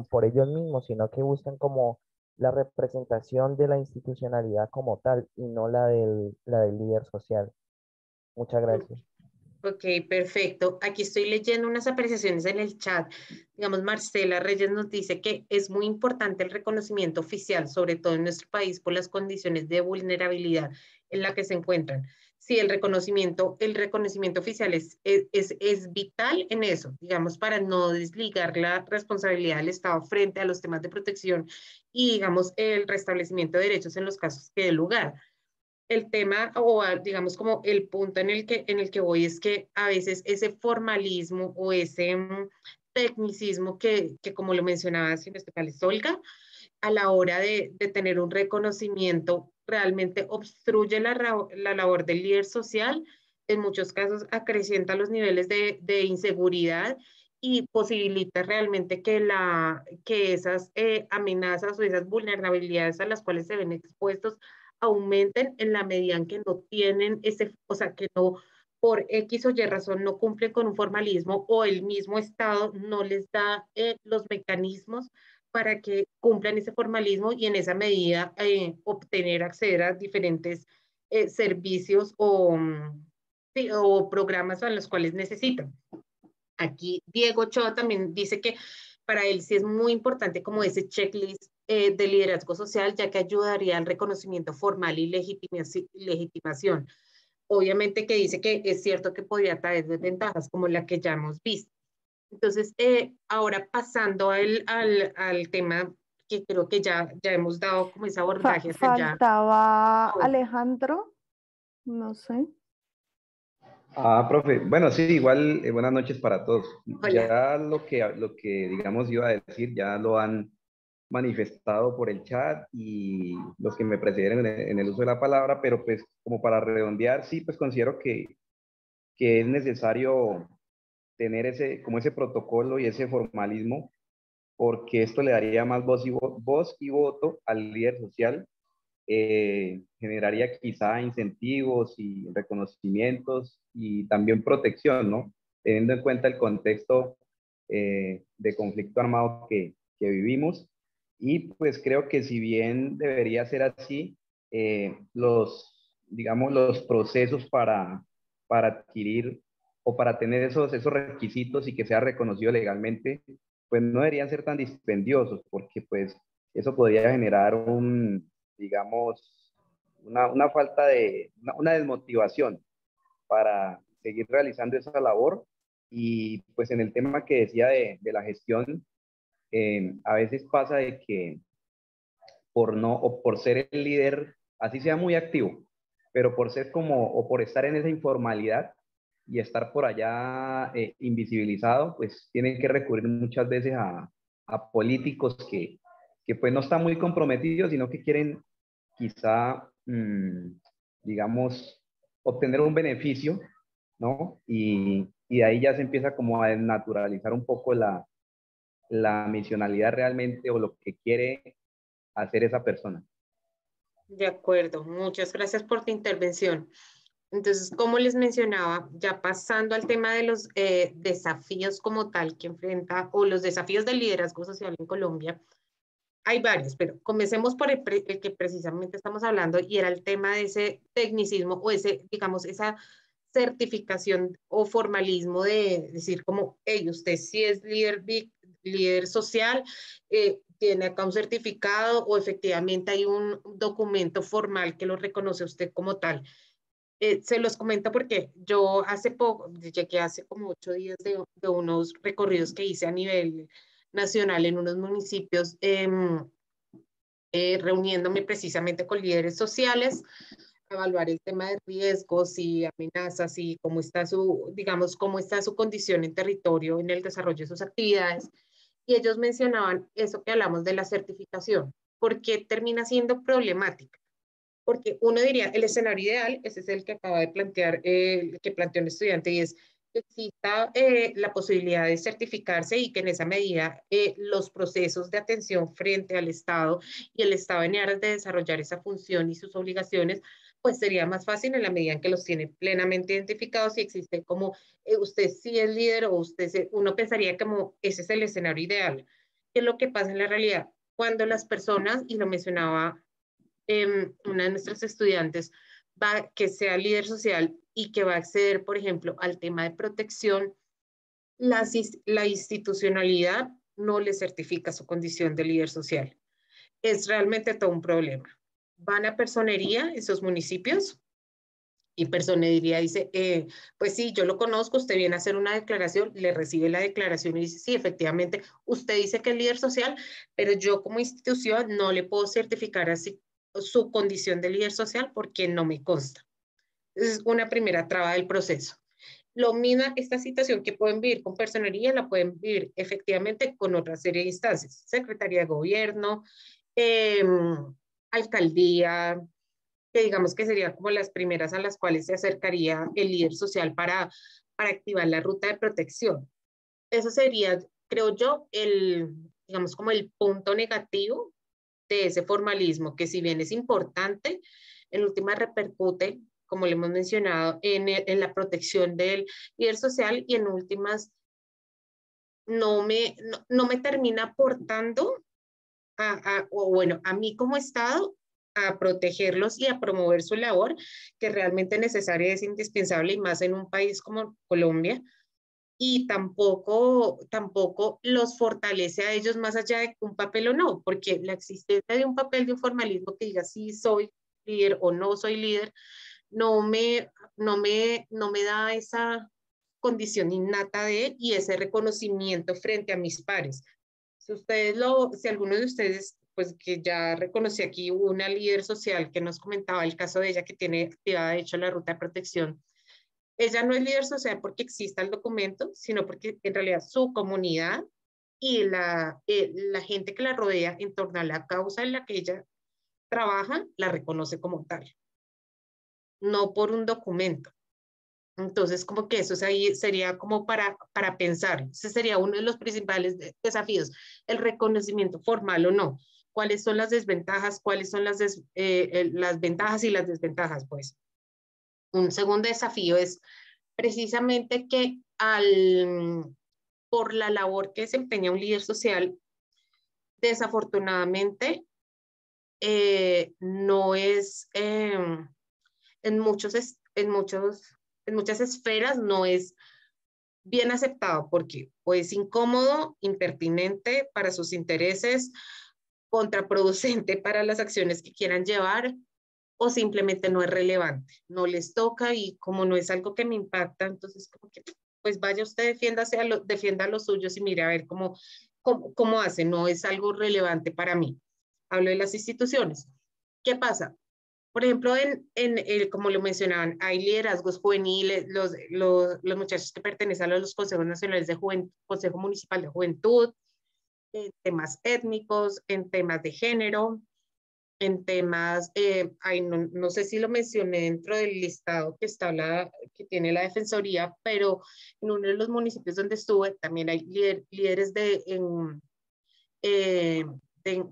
Speaker 6: por ellos mismos, sino que buscan como la representación de la institucionalidad como tal y no la del líder social. Muchas gracias.
Speaker 2: Ok, perfecto. Aquí estoy leyendo unas apreciaciones en el chat. Digamos, Marcela Reyes nos dice que es muy importante el reconocimiento oficial, sobre todo en nuestro país, por las condiciones de vulnerabilidad en la que se encuentran. Sí, el reconocimiento oficial es vital en eso, digamos, para no desligar la responsabilidad del Estado frente a los temas de protección y, digamos, el restablecimiento de derechos en los casos que dé lugar. El tema o digamos como el punto en el que voy es que a veces ese formalismo o ese tecnicismo que como lo mencionaba, si no estoy mal, es Olga, a la hora de tener un reconocimiento realmente obstruye la labor del líder social, en muchos casos acrecienta los niveles de inseguridad y posibilita realmente que esas amenazas o esas vulnerabilidades a las cuales se ven expuestos aumenten en la medida en que no tienen ese, o sea, que no por X o Y razón no cumplen con un formalismo o el mismo Estado no les da los mecanismos para que cumplan ese formalismo y en esa medida obtener, acceder a diferentes servicios sí, o programas a los cuales necesitan. Aquí Diego Ochoa también dice que para él sí es muy importante como ese checklist de liderazgo social, ya que ayudaría al reconocimiento formal y legitimación. Obviamente que dice que es cierto que podría traer desventajas como la que ya hemos visto. Entonces, ahora pasando al tema que creo que ya hemos dado como ese abordaje hacia allá.
Speaker 1: Faltaba Alejandro, no sé.
Speaker 7: Profe, bueno, sí, igual buenas noches para todos.
Speaker 2: Hola.
Speaker 7: Ya lo que digamos iba a decir, ya lo han manifestado por el chat y los que me precedieron en el uso de la palabra, pero pues como para redondear, sí, pues considero que es necesario tener como ese protocolo y ese formalismo, porque esto le daría más voz y voto al líder social, generaría quizá incentivos y reconocimientos y también protección, ¿no? Teniendo en cuenta el contexto de conflicto armado que vivimos. Y pues creo que si bien debería ser así, digamos, los procesos para adquirir o para tener esos requisitos y que sea reconocido legalmente, pues no deberían ser tan dispendiosos, porque pues eso podría generar digamos, una falta una desmotivación para seguir realizando esa labor. Y pues en el tema que decía de la gestión, a veces pasa de que o por ser el líder, así sea muy activo, pero por ser o por estar en esa informalidad, y estar por allá invisibilizado, pues tienen que recurrir muchas veces a políticos que pues no están muy comprometidos, sino que quieren quizá, digamos, obtener un beneficio, ¿no? Y de ahí ya se empieza como a desnaturalizar un poco la misionalidad realmente o lo que quiere hacer esa persona.
Speaker 2: De acuerdo, muchas gracias por tu intervención. Entonces, como les mencionaba, ya pasando al tema de los desafíos como tal que enfrenta, o los desafíos del liderazgo social en Colombia, hay varios, pero comencemos por el que precisamente estamos hablando, y era el tema de ese tecnicismo o ese, digamos, esa certificación o formalismo de decir como, hey, usted sí es líder social, tiene acá un certificado o efectivamente hay un documento formal que lo reconoce a usted como tal. Se los comento porque yo hace poco, llegué hace como 8 días de unos recorridos que hice a nivel nacional en unos municipios, reuniéndome precisamente con líderes sociales, evaluar el tema de riesgos y amenazas y cómo está su, digamos, cómo está su condición en territorio en el desarrollo de sus actividades. Y ellos mencionaban eso que hablamos de la certificación, porque termina siendo problemática. Porque uno diría, el escenario ideal, ese es el que acaba de plantear, que planteó un estudiante, y es que exista la posibilidad de certificarse y que en esa medida los procesos de atención frente al Estado y el Estado en aras de desarrollar esa función y sus obligaciones, pues sería más fácil en la medida en que los tiene plenamente identificados y existe como usted sí es líder o uno pensaría como ese es el escenario ideal. ¿Qué es lo que pasa en la realidad? Cuando las personas, y lo mencionaba una de nuestras estudiantes, que sea líder social y que va a acceder, por ejemplo, al tema de protección, la institucionalidad no le certifica su condición de líder social. Es realmente todo un problema. Van a personería, esos municipios, y personería dice, pues sí, yo lo conozco, usted viene a hacer una declaración, le recibe la declaración y dice, sí, efectivamente, usted dice que es líder social, pero yo como institución no le puedo certificar así su condición de líder social porque no me consta. Es una primera traba del proceso. Lo mismo, esta situación que pueden vivir con personería, la pueden vivir efectivamente con otra serie de instancias, Secretaría de Gobierno, alcaldía, que digamos que serían como las primeras a las cuales se acercaría el líder social para activar la ruta de protección. Eso sería, creo yo, digamos como el punto negativo de ese formalismo, que si bien es importante, en última repercute, como le hemos mencionado, en la protección del líder social, y en últimas no me termina aportando o bueno, a mí como Estado, a protegerlos y a promover su labor, que realmente es necesaria, es indispensable, y más en un país como Colombia, y tampoco los fortalece a ellos más allá de un papel o no, porque la existencia de un papel de un formalismo que diga sí soy líder o no soy líder, no me da esa condición innata y ese reconocimiento frente a mis pares. Si alguno de ustedes, pues que ya reconocí aquí una líder social que nos comentaba el caso de ella que tiene activada de hecho la ruta de protección, ella no es líder social porque exista el documento, sino porque en realidad su comunidad y la gente que la rodea en torno a la causa en la que ella trabaja, la reconoce como tal, no por un documento. Entonces, como que eso ahí sería como para pensar. Ese sería uno de los principales desafíos, el reconocimiento formal o no. ¿Cuáles son las desventajas? ¿Cuáles son las ventajas y las desventajas? Pues un segundo desafío es precisamente que por la labor que desempeña un líder social, desafortunadamente no es en muchas esferas no es bien aceptado porque o es incómodo, impertinente para sus intereses, contraproducente para las acciones que quieran llevar, o simplemente no es relevante, no les toca, y como no es algo que me impacta, entonces como que pues vaya usted, defienda a los suyos y mire a ver cómo hace, no es algo relevante para mí. Hablo de las instituciones. ¿Qué pasa? Por ejemplo, como lo mencionaban, hay liderazgos juveniles, los muchachos que pertenecen a los consejos nacionales de juventud, Consejo Municipal de Juventud, en temas étnicos, en temas de género, en temas, no sé si lo mencioné dentro del listado que tiene la Defensoría, pero en uno de los municipios donde estuve también hay líderes en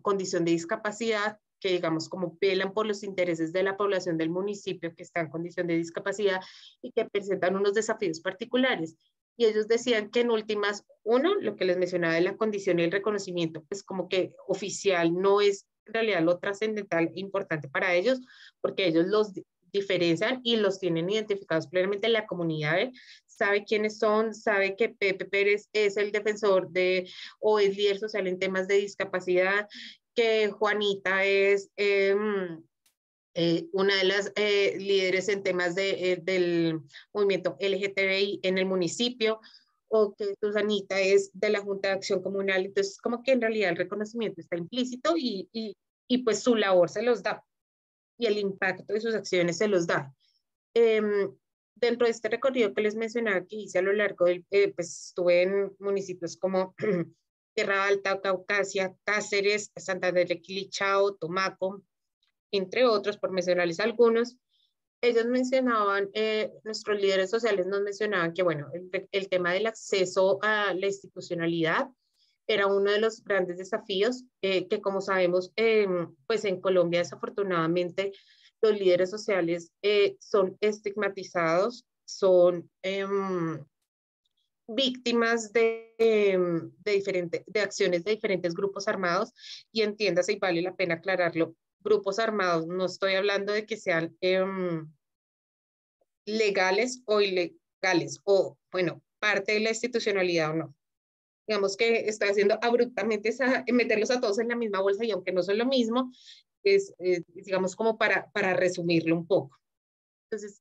Speaker 2: condición de discapacidad que digamos como velan por los intereses de la población del municipio que está en condición de discapacidad y que presentan unos desafíos particulares. Y ellos decían que en últimas, uno, lo que les mencionaba de la condición y el reconocimiento, pues como que oficial no es en realidad lo trascendental e importante para ellos, porque ellos los diferencian y los tienen identificados plenamente en la comunidad, sabe quiénes son, sabe que Pepe Pérez es el defensor o es líder social en temas de discapacidad, que Juanita es una de las líderes en temas del movimiento LGTBI en el municipio, o que Susanita es de la Junta de Acción Comunal. Entonces, como que en realidad el reconocimiento está implícito y pues su labor se los da y el impacto de sus acciones se los da. Dentro de este recorrido que les mencionaba que hice a lo largo pues estuve en municipios como Tierra Alta, Caucasia, Cáceres, Santander de Quilichao, Tumaco, entre otros, por mencionarles algunos. Ellos mencionaban, nuestros líderes sociales nos mencionaban que, bueno, el tema del acceso a la institucionalidad era uno de los grandes desafíos que, como sabemos, pues en Colombia, desafortunadamente, los líderes sociales son estigmatizados, son víctimas de acciones de diferentes grupos armados, y entiéndase, y vale la pena aclararlo, grupos armados, no estoy hablando de que sean legales o ilegales, o bueno, parte de la institucionalidad o no. Digamos que está haciendo abruptamente meterlos a todos en la misma bolsa, y aunque no son lo mismo, es digamos como para resumirlo un poco. Entonces,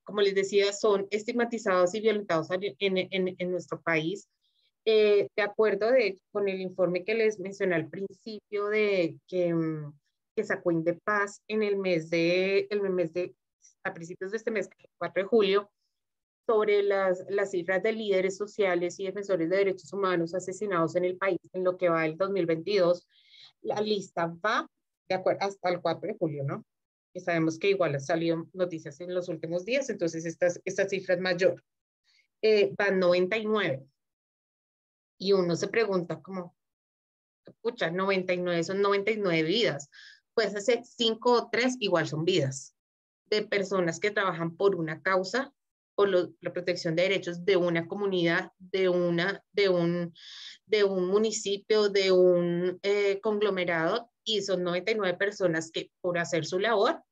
Speaker 2: como les decía, son estigmatizados y violentados en nuestro país. De acuerdo con el informe que les mencioné al principio que sacó Indepaz en a principios de este mes, el 4 de julio, sobre las cifras de líderes sociales y defensores de derechos humanos asesinados en el país en lo que va del 2022, la lista va de acuerdo hasta el 4 de julio, ¿no? Y sabemos que igual han salido noticias en los últimos días, entonces esta cifra es mayor. Van 99. Y uno se pregunta como, pucha, 99 son 99 vidas. Pues hace 5 o 3 igual son vidas de personas que trabajan por una causa, por la protección de derechos de una comunidad, de un municipio, de un conglomerado, y son 99 personas que por hacer su labor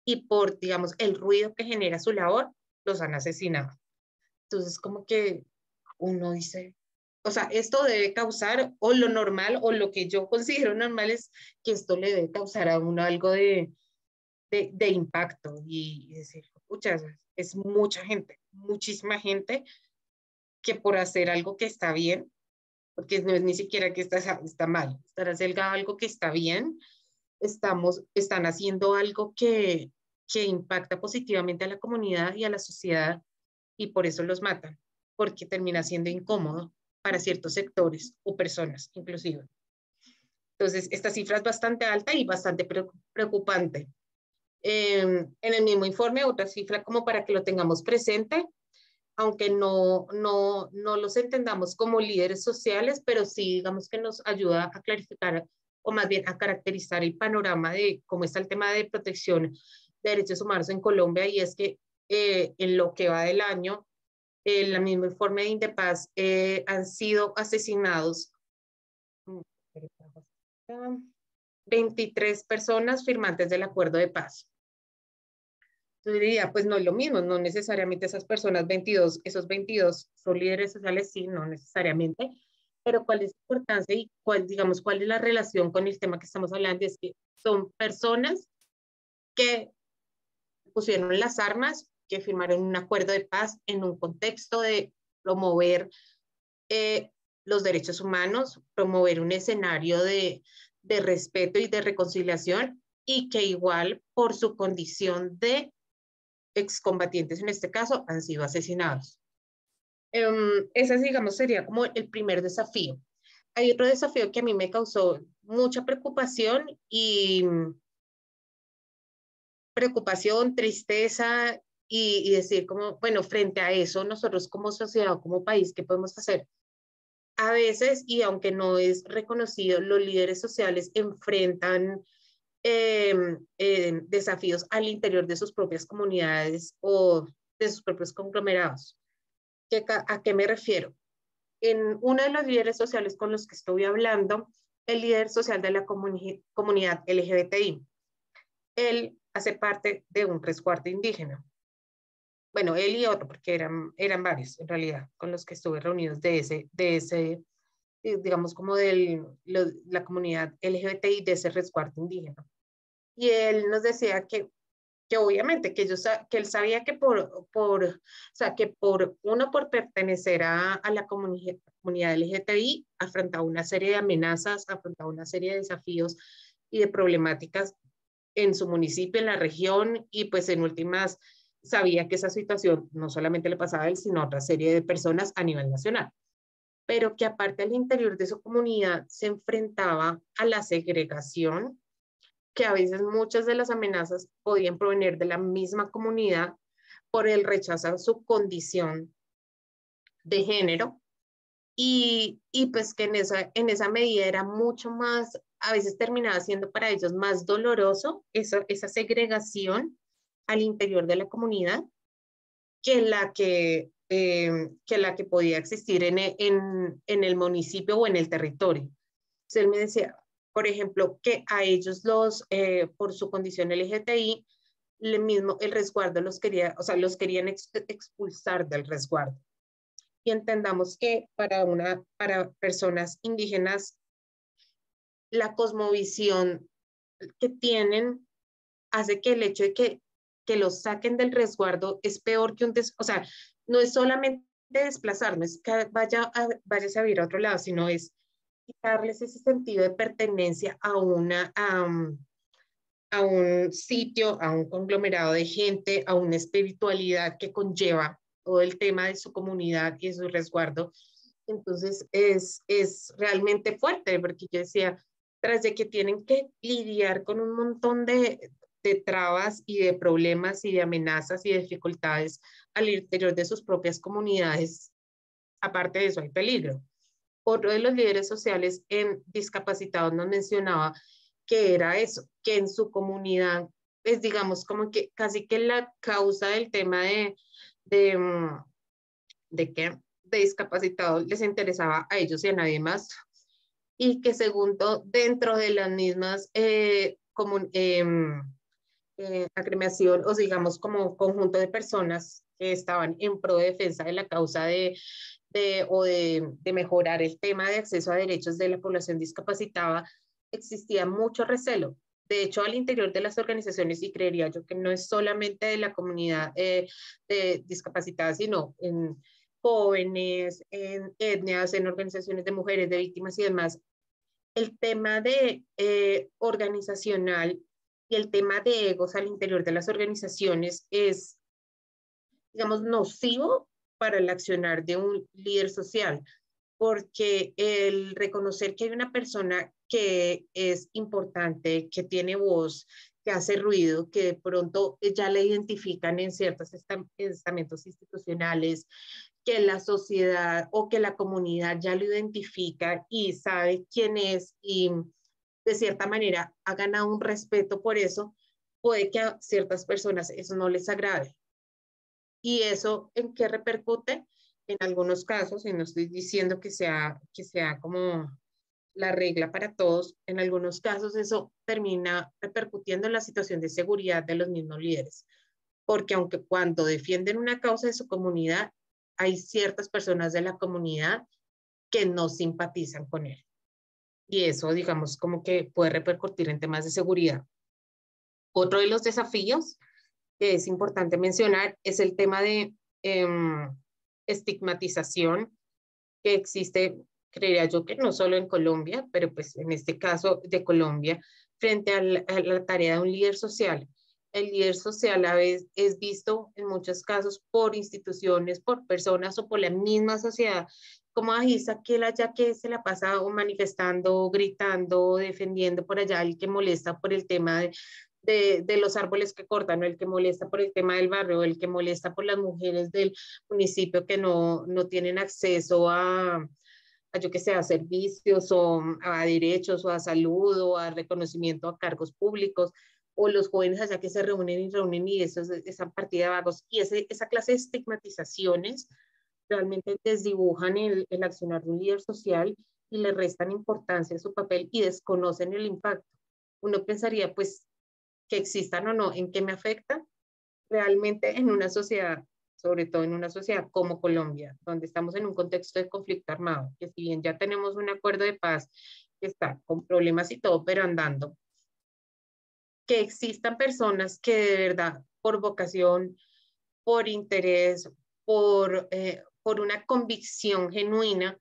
Speaker 2: y por, digamos, el ruido que genera su labor, los han asesinado. Entonces, como que uno dice, o sea, esto debe causar, o lo normal, o lo que yo considero normal es que esto le debe causar a uno algo de impacto, y decir, pucha, es mucha gente, muchísima gente que por hacer algo que está bien, porque no es ni siquiera que está mal, estar haciendo algo que está bien, están haciendo algo que impacta positivamente a la comunidad y a la sociedad, y por eso los matan, porque termina siendo incómodo para ciertos sectores o personas inclusive. Entonces, esta cifra es bastante alta y bastante preocupante. En el mismo informe, otra cifra como para que lo tengamos presente, aunque no los entendamos como líderes sociales, pero sí digamos que nos ayuda a clarificar, o más bien a caracterizar el panorama de cómo está el tema de protección de derechos humanos en Colombia, y es que en lo que va del año, en el mismo informe de Indepaz, han sido asesinados 23 personas firmantes del acuerdo de paz. Yo diría, pues no es lo mismo, no necesariamente esas personas 22, esos 22 son líderes sociales, sí, no necesariamente, pero cuál es la importancia y digamos, cuál es la relación con el tema que estamos hablando, es que son personas que pusieron las armas, que firmaron un acuerdo de paz en un contexto de promover los derechos humanos, promover un escenario de respeto y de reconciliación, y que igual por su condición de excombatientes en este caso han sido asesinados. Ese, digamos, sería como el primer desafío. Hay otro desafío que a mí me causó mucha preocupación tristeza y decir como, bueno, frente a eso, nosotros como sociedad, como país, ¿qué podemos hacer? A veces, y aunque no es reconocido, los líderes sociales enfrentan desafíos al interior de sus propias comunidades o de sus propios conglomerados. ¿A qué me refiero? En uno de los líderes sociales con los que estuve hablando, el líder social de la comunidad LGBTI, él hace parte de un resguardo indígena. Bueno, él y otro, porque eran varios en realidad con los que estuve reunidos de ese digamos, como de la comunidad LGBTI de ese resguardo indígena. Y él nos decía que obviamente que él sabía que por pertenecer a la comunidad LGTBI afrontaba una serie de amenazas, afrontaba una serie de desafíos y de problemáticas en su municipio, en la región, y pues en últimas sabía que esa situación no solamente le pasaba a él, sino a otra serie de personas a nivel nacional, pero que aparte al interior de su comunidad se enfrentaba a la segregación, que a veces muchas de las amenazas podían provenir de la misma comunidad por el rechazo a su condición de género y pues que en esa medida era mucho más, a veces terminaba siendo para ellos más doloroso esa segregación al interior de la comunidad que la que podía existir en el municipio o en el territorio. Entonces él me decía, por ejemplo, que a ellos por su condición LGTBI, el resguardo los querían expulsar del resguardo. Y entendamos que para personas indígenas, la cosmovisión que tienen hace que el hecho de que los saquen del resguardo es peor que no es solamente desplazar, no es que vayas a vivir a otro lado, sino es quitarles ese sentido de pertenencia a un sitio, a un conglomerado de gente, a una espiritualidad que conlleva todo el tema de su comunidad y de su resguardo. Entonces es realmente fuerte, porque yo decía, tras de que tienen que lidiar con un montón de trabas y de problemas y de amenazas y de dificultades al interior de sus propias comunidades, aparte de eso hay peligro. Otro de los líderes sociales en discapacitados nos mencionaba que era eso, que en su comunidad es, digamos, como que casi que la causa del tema de discapacitados les interesaba a ellos y a nadie más, y que segundo, dentro de las mismas agremiación o digamos como conjunto de personas que estaban en pro de defensa de la causa de mejorar el tema de acceso a derechos de la población discapacitada, existía mucho recelo. De hecho, al interior de las organizaciones, y creería yo que no es solamente de la comunidad de discapacitada, sino en jóvenes, en etnias, en organizaciones de mujeres, de víctimas y demás, el tema de organizacional y el tema de egos al interior de las organizaciones es, digamos, nocivo para el accionar de un líder social, porque el reconocer que hay una persona que es importante, que tiene voz, que hace ruido, que de pronto ya le identifican en ciertos estamentos institucionales, que la sociedad o que la comunidad ya lo identifica y sabe quién es y de cierta manera ha ganado un respeto por eso, puede que a ciertas personas eso no les agrade. ¿Y eso en qué repercute? En algunos casos, y no estoy diciendo que sea como la regla para todos, en algunos casos eso termina repercutiendo en la situación de seguridad de los mismos líderes. Porque aunque cuando defienden una causa de su comunidad, hay ciertas personas de la comunidad que no simpatizan con él. Y eso, digamos, como que puede repercutir en temas de seguridad. Otro de los desafíos que es importante mencionar es el tema de estigmatización que existe, creería yo que no solo en Colombia, pero pues en este caso de Colombia, frente a la tarea de un líder social. El líder social a veces es visto en muchos casos por instituciones, por personas o por la misma sociedad como aquel allá que se la pasa manifestando, gritando, defendiendo por allá, el que molesta por el tema de los árboles que cortan, o el que molesta por el tema del barrio, o el que molesta por las mujeres del municipio que no tienen acceso a yo que sé, a servicios o a derechos o a salud o a reconocimiento a cargos públicos, o los jóvenes allá que se reúnen y eso es esa partida de vagos, y esa clase de estigmatizaciones realmente desdibujan el accionar de un líder social y le restan importancia a su papel y desconocen el impacto. Uno pensaría, pues, que existan o no, ¿en qué me afecta? Realmente en una sociedad, sobre todo en una sociedad como Colombia, donde estamos en un contexto de conflicto armado, que si bien ya tenemos un acuerdo de paz que está con problemas y todo, pero andando, que existan personas que de verdad, por vocación, por interés, por una convicción genuina,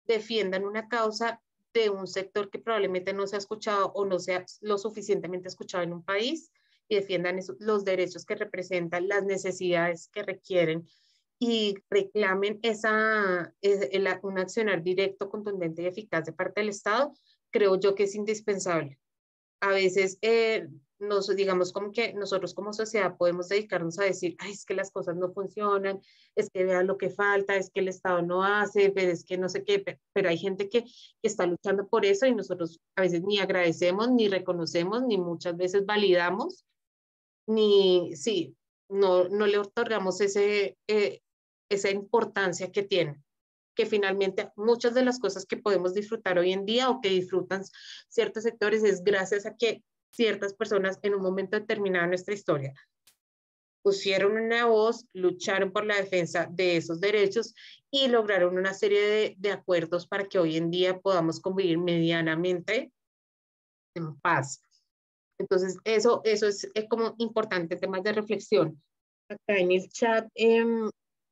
Speaker 2: defiendan una causa de un sector que probablemente no se ha escuchado o no sea lo suficientemente escuchado en un país, y defiendan los derechos que representan, las necesidades que requieren, y reclamen un accionar directo, contundente y eficaz de parte del Estado, creo yo que es indispensable. A veces digamos como que nosotros como sociedad podemos dedicarnos a decir, ay, es que las cosas no funcionan, es que vean lo que falta, es que el Estado no hace, pero es que no sé qué, pero hay gente que está luchando por eso y nosotros a veces ni agradecemos, ni reconocemos, ni muchas veces validamos, ni, sí, no le otorgamos esa importancia que tiene, que finalmente muchas de las cosas que podemos disfrutar hoy en día o que disfrutan ciertos sectores es gracias a que ciertas personas en un momento determinado de nuestra historia pusieron una voz, lucharon por la defensa de esos derechos y lograron una serie de acuerdos para que hoy en día podamos convivir medianamente en paz. Entonces, eso es como importante, temas de reflexión. Acá en el chat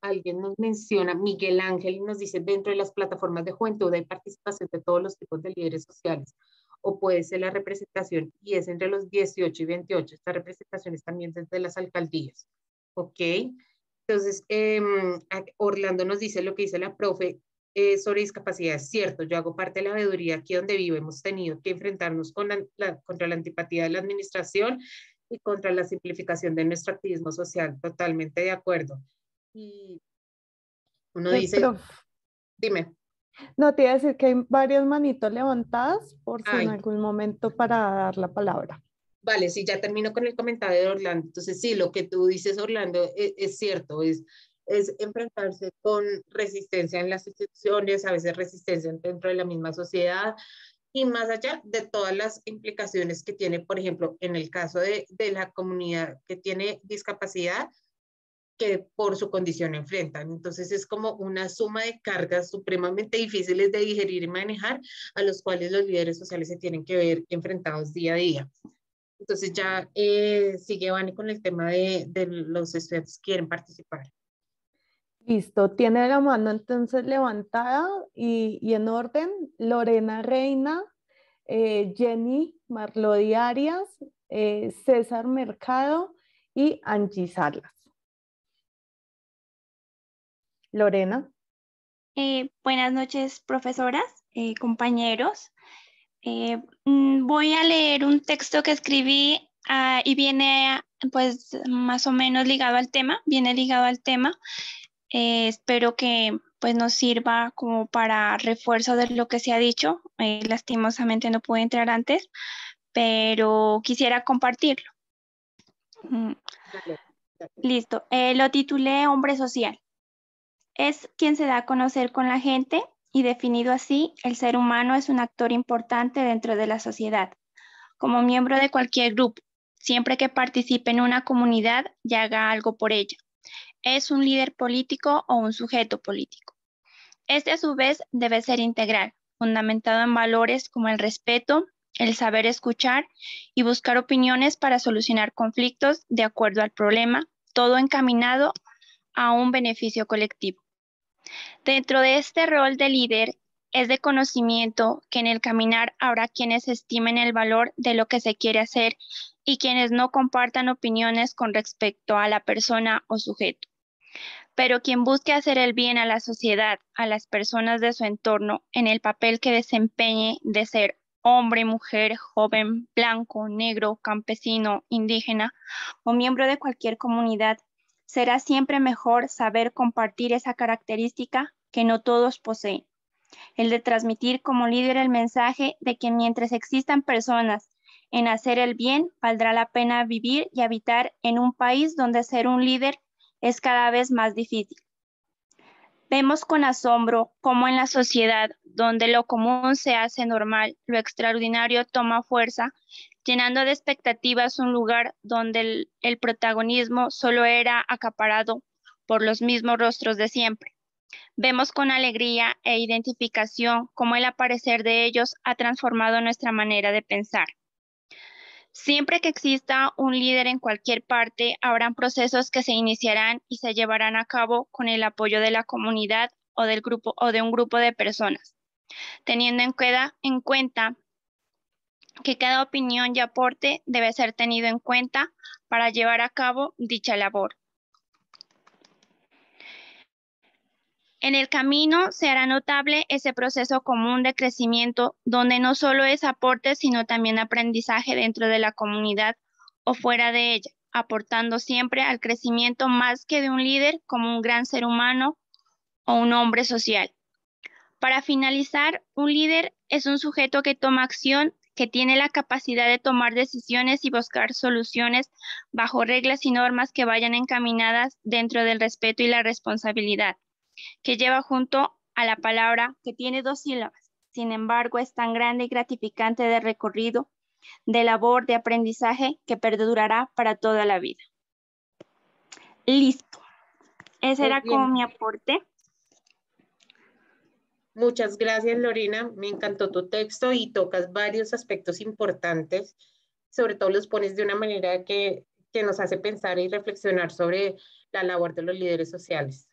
Speaker 2: alguien nos menciona, Miguel Ángel, y nos dice, dentro de las plataformas de juventud hay participación de todos los tipos de líderes sociales, o puede ser la representación, y es entre los 18 y 28. Esta representación es también desde las alcaldías. ¿Ok? Entonces, Orlando nos dice lo que dice la profe sobre discapacidad. Es cierto, yo hago parte de la veeduría aquí donde vivo. Hemos tenido que enfrentarnos contra la antipatía de la administración y contra la simplificación de nuestro activismo social. Totalmente de acuerdo. Y uno dice, dime.
Speaker 1: No, te iba a decir que hay varias manitos levantadas por si en
Speaker 2: Ay.
Speaker 1: algún momento para dar la palabra.
Speaker 2: Vale, sí, ya termino con el comentario de Orlando. Entonces, sí, lo que tú dices, Orlando, es cierto, es enfrentarse con resistencia en las instituciones, a veces resistencia dentro de la misma sociedad, y más allá de todas las implicaciones que tiene, por ejemplo, en el caso de la comunidad que tiene discapacidad, que por su condición enfrentan. Entonces es como una suma de cargas supremamente difíciles de digerir y manejar, a los cuales los líderes sociales se tienen que ver enfrentados día a día. Entonces ya sigue Vani con el tema de los estudiantes que quieren participar.
Speaker 1: Listo, tiene la mano entonces levantada y en orden, Lorena Reina, Jenny Marlodi Arias, César Mercado y Angie Salas. Lorena.
Speaker 8: Buenas noches, profesoras, compañeros. Voy a leer un texto que escribí y viene pues más o menos ligado al tema, espero que pues nos sirva como para refuerzo de lo que se ha dicho. Lastimosamente no pude entrar antes, pero quisiera compartirlo.
Speaker 2: Dale.
Speaker 8: Listo, lo titulé Hombre Social. Es quien se da a conocer con la gente y definido así, el ser humano es un actor importante dentro de la sociedad, como miembro de cualquier grupo, siempre que participe en una comunidad y haga algo por ella. Es un líder político o un sujeto político. Este a su vez debe ser integral, fundamentado en valores como el respeto, el saber escuchar y buscar opiniones para solucionar conflictos de acuerdo al problema, todo encaminado a un beneficio colectivo. Dentro de este rol de líder, es de conocimiento que en el caminar habrá quienes estimen el valor de lo que se quiere hacer y quienes no compartan opiniones con respecto a la persona o sujeto. Pero quien busque hacer el bien a la sociedad, a las personas de su entorno, en el papel que desempeñe de ser hombre, mujer, joven, blanco, negro, campesino, indígena o miembro de cualquier comunidad, será siempre mejor saber compartir esa característica que no todos poseen. El de transmitir como líder el mensaje de que mientras existan personas en hacer el bien, valdrá la pena vivir y habitar en un país donde ser un líder es cada vez más difícil. Vemos con asombro cómo en la sociedad donde lo común se hace normal, lo extraordinario toma fuerza, llenando de expectativas un lugar donde el protagonismo solo era acaparado por los mismos rostros de siempre. Vemos con alegría e identificación cómo el aparecer de ellos ha transformado nuestra manera de pensar. Siempre que exista un líder en cualquier parte, habrán procesos que se iniciarán y se llevarán a cabo con el apoyo de la comunidad o del grupo o de un grupo de personas, teniendo en cuenta que cada opinión y aporte debe ser tenido en cuenta para llevar a cabo dicha labor. En el camino se hará notable ese proceso común de crecimiento donde no solo es aporte, sino también aprendizaje dentro de la comunidad o fuera de ella, aportando siempre al crecimiento más que de un líder como un gran ser humano o un hombre social. Para finalizar, un líder es un sujeto que toma acción, que tiene la capacidad de tomar decisiones y buscar soluciones bajo reglas y normas que vayan encaminadas dentro del respeto y la responsabilidad, que lleva junto a la palabra que tiene 2 sílabas. Sin embargo, es tan grande y gratificante de recorrido, de labor, de aprendizaje, que perdurará para toda la vida. Listo. Ese era como mi aporte.
Speaker 2: Muchas gracias, Lorena. Me encantó tu texto y tocas varios aspectos importantes. Sobre todo los pones de una manera que nos hace pensar y reflexionar sobre la labor de los líderes sociales.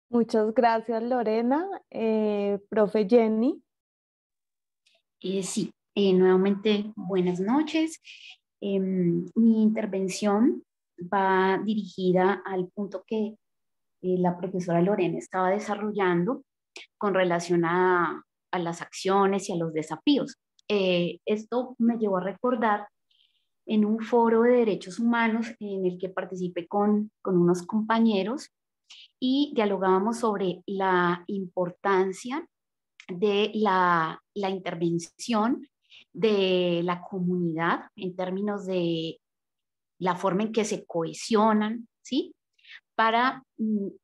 Speaker 1: Muchas gracias, Lorena. Profe Jenny.
Speaker 9: Sí, nuevamente buenas noches. Mi intervención va dirigida al punto que la profesora Lorena estaba desarrollando con relación a las acciones y a los desafíos. Esto me llevó a recordar en un foro de derechos humanos en el que participé con unos compañeros y dialogábamos sobre la importancia de la intervención de la comunidad en términos de la forma en que se cohesionan, ¿sí? Para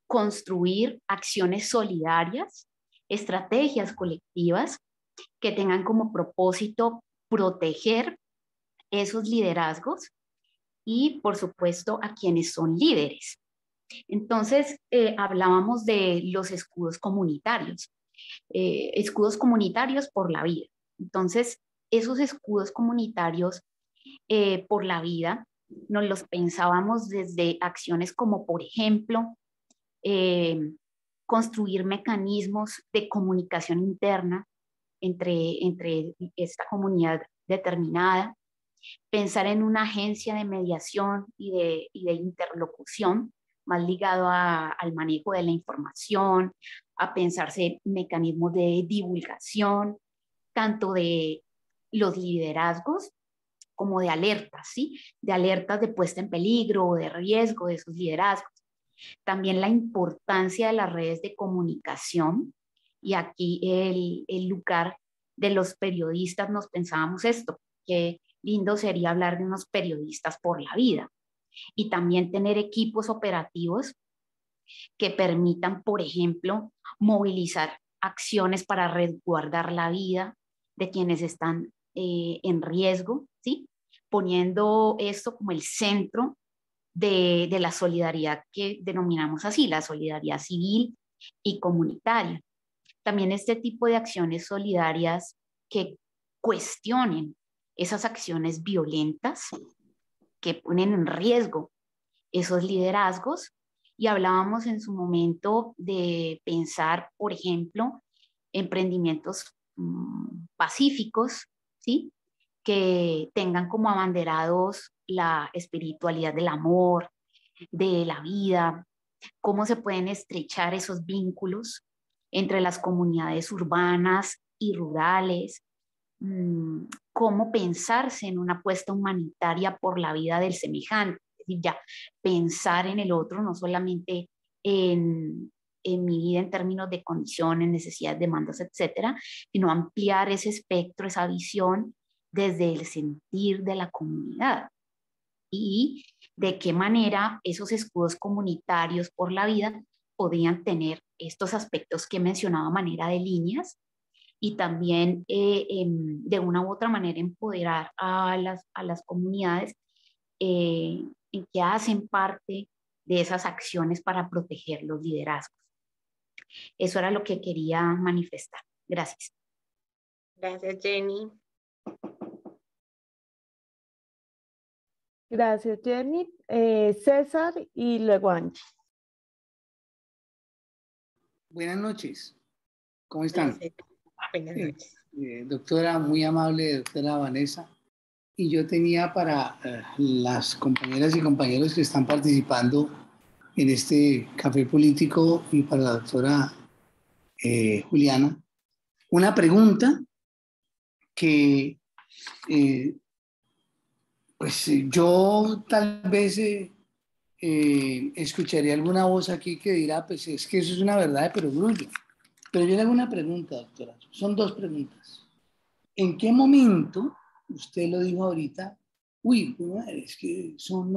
Speaker 9: construir acciones solidarias, estrategias colectivas que tengan como propósito proteger esos liderazgos y, por supuesto, a quienes son líderes. Entonces, hablábamos de los escudos comunitarios por la vida. Entonces, esos escudos comunitarios por la vida nos los pensábamos desde acciones como, por ejemplo, construir mecanismos de comunicación interna entre esta comunidad determinada, pensar en una agencia de mediación y de interlocución más ligado al manejo de la información, a pensarse mecanismos de divulgación, tanto de los liderazgos como de alertas, ¿sí? De alertas de puesta en peligro o de riesgo de esos liderazgos. También la importancia de las redes de comunicación, y aquí el lugar de los periodistas, nos pensábamos esto, que lindo sería hablar de unos periodistas por la vida, y también tener equipos operativos que permitan, por ejemplo, movilizar acciones para resguardar la vida de quienes están en riesgo, ¿sí? Poniendo esto como el centro de la solidaridad que denominamos así, la solidaridad civil y comunitaria. También este tipo de acciones solidarias que cuestionen esas acciones violentas que ponen en riesgo esos liderazgos y hablábamos en su momento de pensar, por ejemplo, emprendimientos pacíficos, ¿sí? Que tengan como abanderados la espiritualidad del amor, de la vida, cómo se pueden estrechar esos vínculos entre las comunidades urbanas y rurales, cómo pensarse en una apuesta humanitaria por la vida del semejante, es decir, ya pensar en el otro, no solamente en mi vida en términos de condiciones, necesidades, demandas, etcétera, sino ampliar ese espectro, esa visión desde el sentir de la comunidad y de qué manera esos escudos comunitarios por la vida podían tener estos aspectos que he mencionado a manera de líneas y también de una u otra manera empoderar a las comunidades en que hacen parte de esas acciones para proteger los liderazgos. Eso era lo que quería manifestar. Gracias.
Speaker 2: Gracias, Jenny.
Speaker 1: Gracias, Jenny. César y luego Angie.
Speaker 10: Buenas noches. ¿Cómo están?
Speaker 2: Buenas noches.
Speaker 10: Doctora, muy amable, doctora Vanessa. Y yo tenía para las compañeras y compañeros que están participando en este café político y para la doctora Juliana, una pregunta que pues yo tal vez escucharía alguna voz aquí que dirá, pues es que eso es una verdad de perogrullo. Pero yo le hago una pregunta, doctora. Son dos preguntas. ¿En qué momento, usted lo dijo ahorita, uy, es que son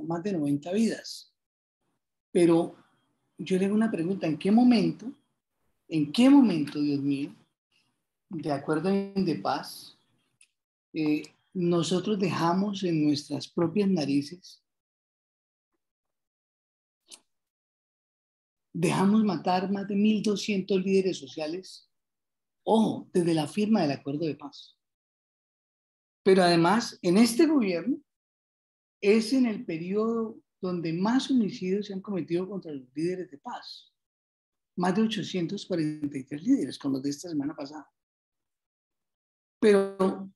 Speaker 10: más de 90 vidas? Pero yo le hago una pregunta, ¿en qué momento, Dios mío, de acuerdo en de paz, nosotros dejamos en nuestras propias narices, dejamos matar más de 1.200 líderes sociales, ojo, desde la firma del acuerdo de paz? Pero además, en este gobierno, es en el periodo donde más homicidios se han cometido contra los líderes de paz. Más de 843 líderes, con los de esta semana pasada. Pero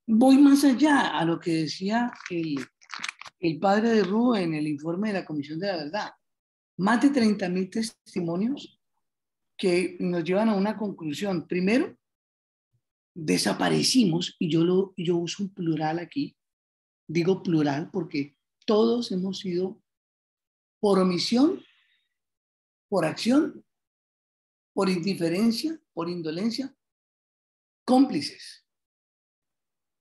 Speaker 10: voy más allá a lo que decía el padre de Rúa en el informe de la Comisión de la Verdad. Más de 30.000 testimonios que nos llevan a una conclusión. Primero, desaparecimos, y yo uso un plural aquí, digo plural porque todos hemos sido, por omisión, por acción, por indiferencia, por indolencia, cómplices.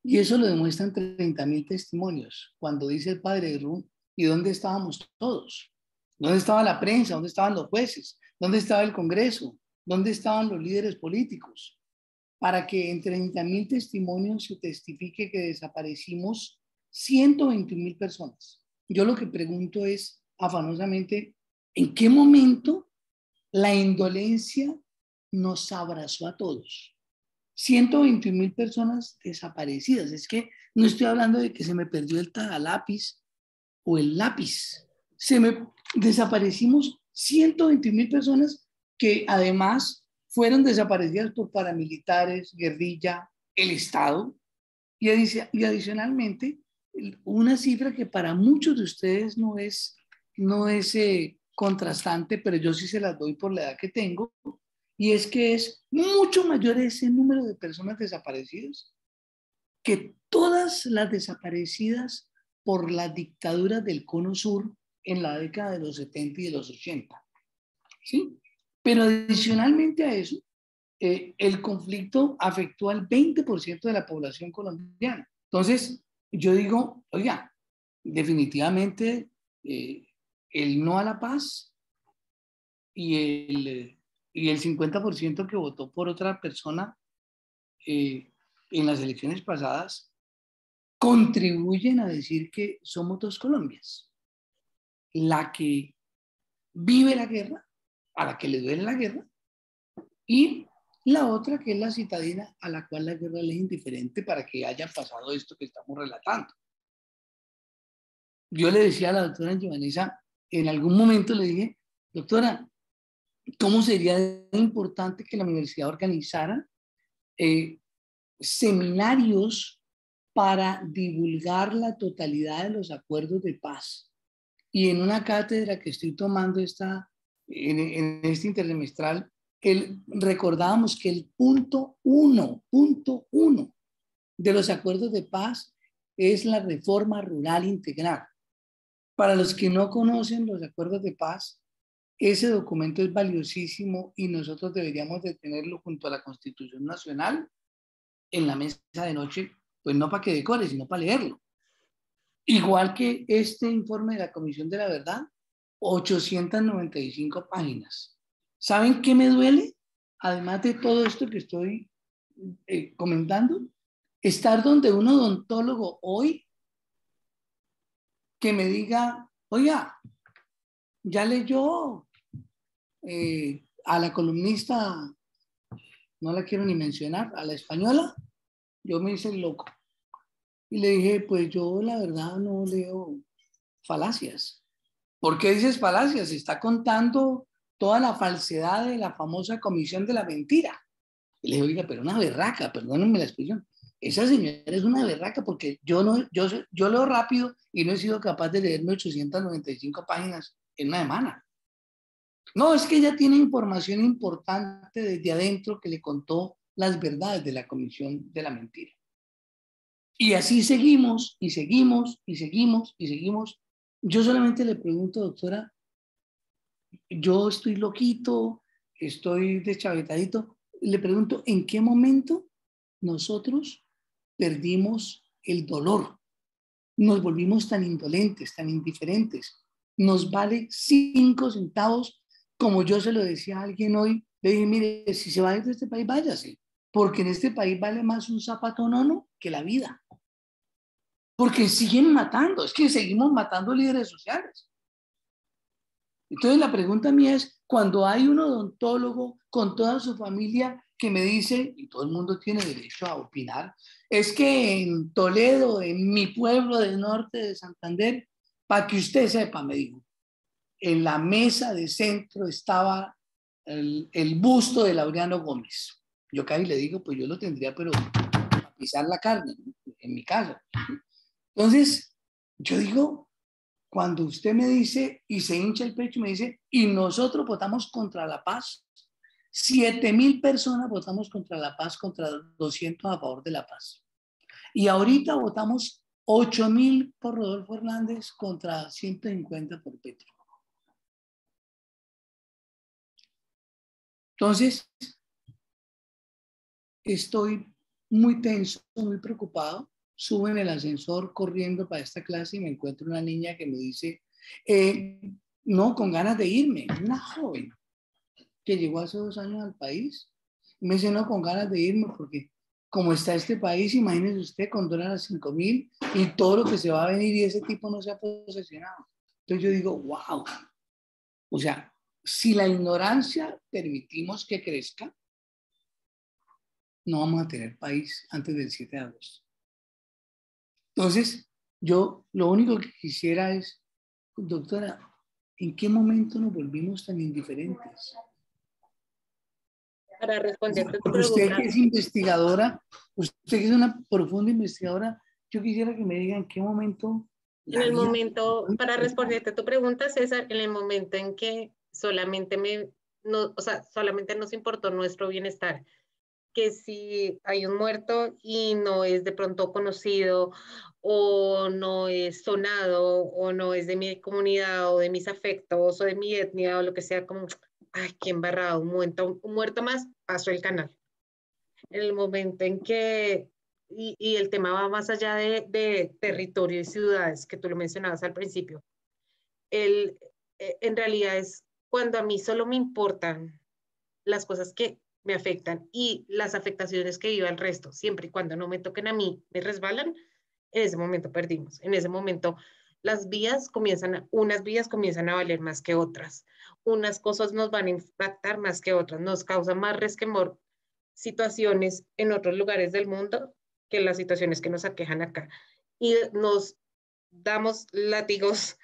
Speaker 10: Y eso lo demuestran 30.000 testimonios. Cuando dice el padre de Rum, ¿y dónde estábamos todos? ¿Dónde estaba la prensa? ¿Dónde estaban los jueces? ¿Dónde estaba el Congreso? ¿Dónde estaban los líderes políticos? Para que en 30.000 testimonios se testifique que desaparecimos 121.000 personas. Yo lo que pregunto es, afanosamente, ¿en qué momento la indolencia nos abrazó a todos? 121.000 personas desaparecidas. Es que no estoy hablando de que se me perdió el tagalápiz o el lápiz. Desaparecimos 121.000 personas que además fueron desaparecidas por paramilitares, guerrilla, el Estado, y adicionalmente una cifra que para muchos de ustedes no es contrastante, pero yo sí se las doy por la edad que tengo, y es que es mucho mayor ese número de personas desaparecidas que todas las desaparecidas por las dictaduras del Cono Sur en la década de los 70 y de los 80. ¿Sí? Pero adicionalmente a eso, el conflicto afectó al 20% de la población colombiana. Entonces, yo digo, oiga, definitivamente el no a la paz y el 50% que votó por otra persona en las elecciones pasadas contribuyen a decir que somos dos Colombias. La que vive la guerra, a la que le duele la guerra, y la otra que es la citadina a la cual la guerra le es indiferente para que haya pasado esto que estamos relatando. Yo le decía a la doctora Vanessa, en algún momento le dije, doctora, ¿cómo sería importante que la universidad organizara seminarios para divulgar la totalidad de los acuerdos de paz? Y en una cátedra que estoy tomando en este intersemestral, recordábamos que el punto uno de los acuerdos de paz es la reforma rural integral. Para los que no conocen los acuerdos de paz, ese documento es valiosísimo y nosotros deberíamos de tenerlo junto a la Constitución Nacional en la mesa de noche, pues no para que decore, sino para leerlo. Igual que este informe de la Comisión de la Verdad, 895 páginas. ¿Saben qué me duele? Además de todo esto que estoy comentando, estar donde un odontólogo hoy que me diga, oiga, ya leyó a la columnista, no la quiero ni mencionar, a la española. Yo me hice el loco y le dije, pues yo la verdad no leo falacias. ¿Por qué dices falacias? Está contando toda la falsedad de la famosa comisión de la mentira. Y le dije, oiga, pero una berraca, perdónenme la expresión. Esa señora es una berraca porque yo leo rápido y no he sido capaz de leerme 895 páginas en una semana. No, es que ella tiene información importante desde adentro que le contó las verdades de la comisión de la mentira. Y así seguimos, y seguimos, y seguimos, y seguimos. Yo solamente le pregunto, doctora, yo estoy loquito, estoy deschavetadito, le pregunto, ¿en qué momento nosotros perdimos el dolor? Nos volvimos tan indolentes, tan indiferentes. Nos vale 5 centavos, como yo se lo decía a alguien hoy, le dije, mire, si se va a ir de este país, váyase, porque en este país vale más un zapato nono que la vida. Porque siguen matando, es que seguimos matando líderes sociales. Entonces la pregunta mía es, cuando hay un odontólogo con toda su familia que me dice, y todo el mundo tiene derecho a opinar, es que en Toledo, en mi pueblo del norte de Santander, para que usted sepa, me dijo, en la mesa de centro estaba el busto de Laureano Gómez. Yo casi le digo, pues yo lo tendría, pero para pisar la carne, ¿no? En mi casa. Entonces, yo digo, cuando usted me dice y se hincha el pecho y me dice, y nosotros votamos contra la paz, 7.000 personas votamos contra la paz, contra 200 a favor de la paz. Y ahorita votamos 8.000 por Rodolfo Hernández contra 150 por Petro. Entonces, estoy muy tenso, muy preocupado. Subo en el ascensor corriendo para esta clase y me encuentro una niña que me dice, no, con ganas de irme, una joven que llegó hace 2 años al país. Me dice, no, con ganas de irme porque como está este país, imagínese usted con dólares 5.000 y todo lo que se va a venir y ese tipo no se ha posesionado. Entonces yo digo, wow. O sea, si la ignorancia permitimos que crezca, no vamos a tener país antes del 7 de agosto. Entonces, yo lo único que quisiera es, doctora, ¿en qué momento nos volvimos tan indiferentes?
Speaker 2: Para responderte tu
Speaker 10: Usted
Speaker 2: pregunta.
Speaker 10: que es investigadora, usted que es una profunda investigadora, yo quisiera que me diga en qué momento...
Speaker 2: En el momento, para responderte tu pregunta, César, en el momento en que solamente solamente nos importó nuestro bienestar, que si hay un muerto y no es de pronto conocido o no es sonado o no es de mi comunidad o de mis afectos o de mi etnia o lo que sea, como, ay, qué embarrado, un muerto más, paso el canal. En el momento en que, y el tema va más allá de territorio y ciudades, que tú lo mencionabas al principio, en realidad es cuando a mí solo me importan las cosas que me afectan y las afectaciones que viva el resto, siempre y cuando no me toquen a mí, me resbalan, en ese momento perdimos. En ese momento unas vías comienzan a valer más que otras. Unas cosas nos van a impactar más que otras, nos causan más resquemor situaciones en otros lugares del mundo que las situaciones que nos aquejan acá. Y nos damos látigos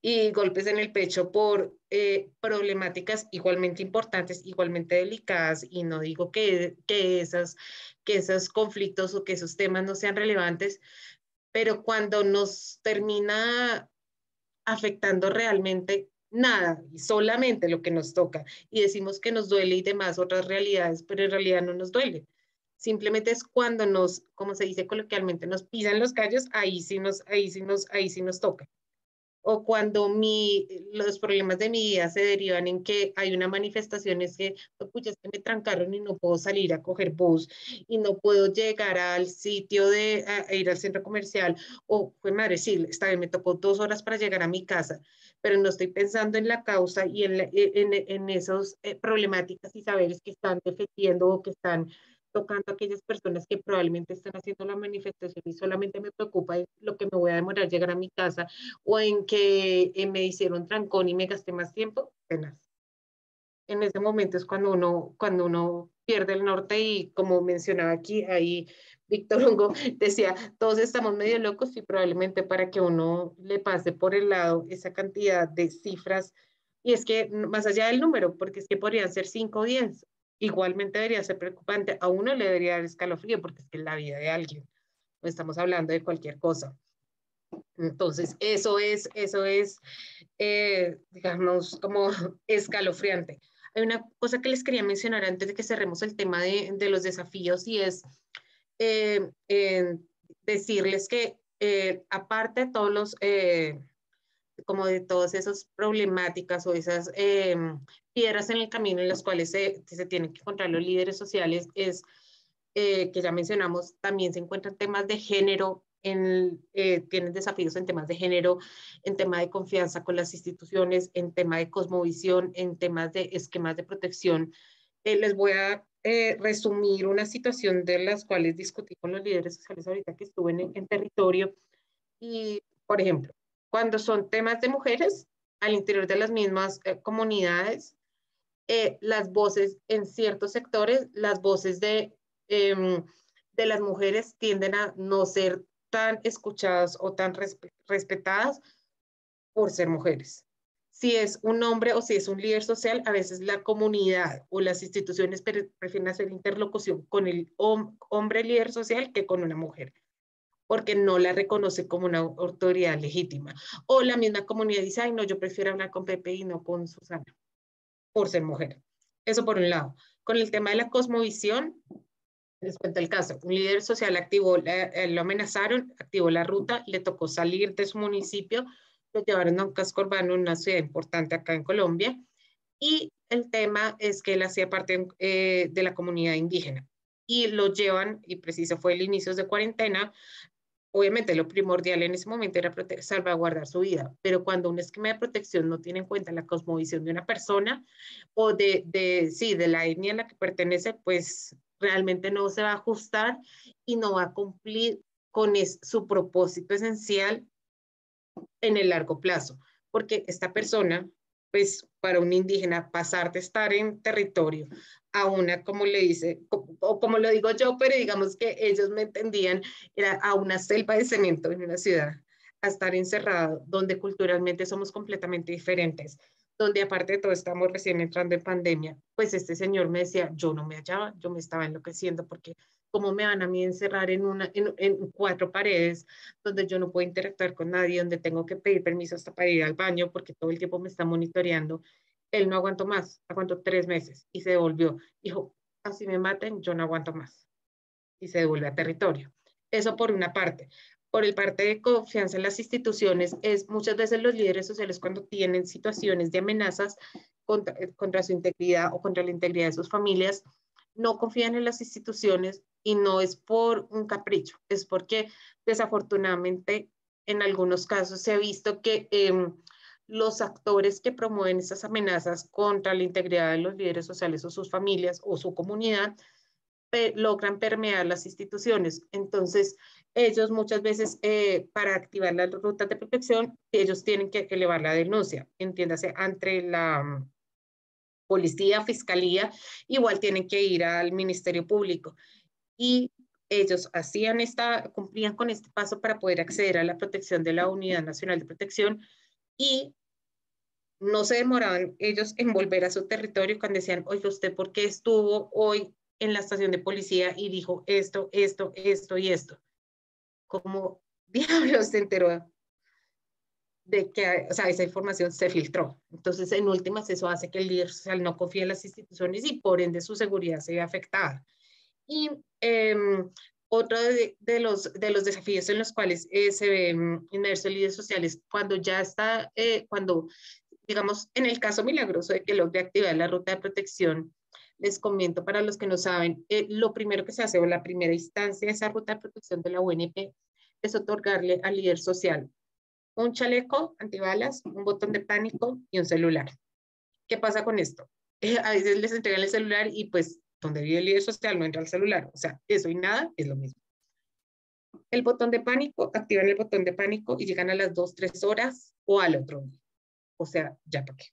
Speaker 2: y golpes en el pecho por problemáticas igualmente importantes, igualmente delicadas, y no digo que esos conflictos o que esos temas no sean relevantes, pero cuando nos termina afectando realmente nada, y solamente lo que nos toca, y decimos que nos duele y demás otras realidades, pero en realidad no nos duele. Simplemente es cuando nos, como se dice coloquialmente, nos pisan los callos, ahí sí nos toca. O cuando los problemas de mi vida se derivan en que hay una manifestación, es que, pucha, es que me trancaron y no puedo salir a coger bus y no puedo llegar al sitio a ir al centro comercial, o, pues madre, sí, esta vez me tocó 2 horas para llegar a mi casa, pero no estoy pensando en la causa y en esos problemáticas y saberes que están defendiendo o que están tocando a aquellas personas que probablemente están haciendo la manifestación, y solamente me preocupa lo que me voy a demorar llegar a mi casa, o en que me hicieron trancón y me gasté más tiempo, tenaz. En ese momento es cuando uno pierde el norte, y como mencionaba aquí, ahí Víctor Hugo decía, todos estamos medio locos, y probablemente para que uno le pase por el lado esa cantidad de cifras, y es que más allá del número, porque es que podrían ser 5 o 10, igualmente debería ser preocupante, a uno le debería dar escalofrío, porque es que es la vida de alguien, no estamos hablando de cualquier cosa. Entonces, eso es digamos, como escalofriante. Hay una cosa que les quería mencionar antes de que cerremos el tema de los desafíos, y es decirles que aparte de todos como de todas esas problemáticas o esas piedras en el camino en las cuales se tienen que encontrar los líderes sociales, es que ya mencionamos, también se encuentran temas de género, tienen desafíos en temas de género, en tema de confianza con las instituciones, en tema de cosmovisión, en temas de esquemas de protección. Les voy a resumir una situación de las cuales discutí con los líderes sociales ahorita que estuve en territorio. Y, por ejemplo, cuando son temas de mujeres, al interior de las mismas comunidades, las voces en ciertos sectores, las voces de las mujeres tienden a no ser tan escuchadas o tan respetadas por ser mujeres. Si es un hombre o si es un líder social, a veces la comunidad o las instituciones prefieren hacer interlocución con el hombre líder social que con una mujer, porque no la reconoce como una autoridad legítima. O la misma comunidad dice, ay, no, yo prefiero hablar con Pepe y no con Susana, por ser mujer. Eso por un lado. Con el tema de la cosmovisión, les cuento el caso. Un líder social lo amenazaron, activó la ruta, le tocó salir de su municipio, lo llevaron a un casco urbano en una ciudad importante acá en Colombia, y el tema es que él hacía parte de la comunidad indígena, y lo llevan, y preciso fue el inicio de cuarentena. Obviamente lo primordial en ese momento era salvaguardar su vida, pero cuando un esquema de protección no tiene en cuenta la cosmovisión de una persona o de la etnia a la que pertenece, pues realmente no se va a ajustar y no va a cumplir con su propósito esencial en el largo plazo, porque esta persona, pues para un indígena, pasar de estar en territorio a una, como le dice, o como lo digo yo, pero digamos que ellos me entendían, era a una selva de cemento en una ciudad, a estar encerrado, donde culturalmente somos completamente diferentes, donde aparte de todo estamos recién entrando en pandemia, pues este señor me decía, yo no me hallaba, yo me estaba enloqueciendo, porque ¿cómo me van a mí encerrar en 4 paredes donde yo no puedo interactuar con nadie, donde tengo que pedir permiso hasta para ir al baño porque todo el tiempo me está monitoreando? Él no aguantó más, aguantó 3 meses y se devolvió. Dijo, así me maten, yo no aguanto más. Y se devuelve a territorio. Eso por una parte. Por el parte de confianza en las instituciones, es muchas veces los líderes sociales, cuando tienen situaciones de amenazas contra su integridad o contra la integridad de sus familias, no confían en las instituciones, y no es por un capricho, es porque desafortunadamente en algunos casos se ha visto que los actores que promueven esas amenazas contra la integridad de los líderes sociales o sus familias o su comunidad logran permear las instituciones. Entonces, ellos muchas veces, para activar las rutas de protección, ellos tienen que elevar la denuncia, entiéndase, ante la policía, fiscalía, igual tienen que ir al Ministerio Público. Y ellos cumplían con este paso para poder acceder a la protección de la Unidad Nacional de Protección y no se demoraban ellos en volver a su territorio cuando decían, oye, ¿usted por qué estuvo hoy en la estación de policía y dijo esto, esto, esto y esto? ¿Cómo diablos se enteró de que, o sea, esa información se filtró? Entonces, en últimas, eso hace que el líder social no confíe en las instituciones y por ende su seguridad se ve afectada. Y otro de los desafíos en los cuales se ve inmerso el líder social es cuando ya está, cuando, digamos, en el caso milagroso de que logre activar la ruta de protección, les comento para los que no saben, lo primero que se hace o la primera instancia de esa ruta de protección de la UNP es otorgarle al líder social un chaleco antibalas, un botón de pánico y un celular. ¿Qué pasa con esto? A veces les entregan el celular y pues donde vive el líder social no entra el celular. O sea, eso y nada es lo mismo. El botón de pánico, activan el botón de pánico y llegan a las 2, 3 horas o al otro día. O sea, ya para qué.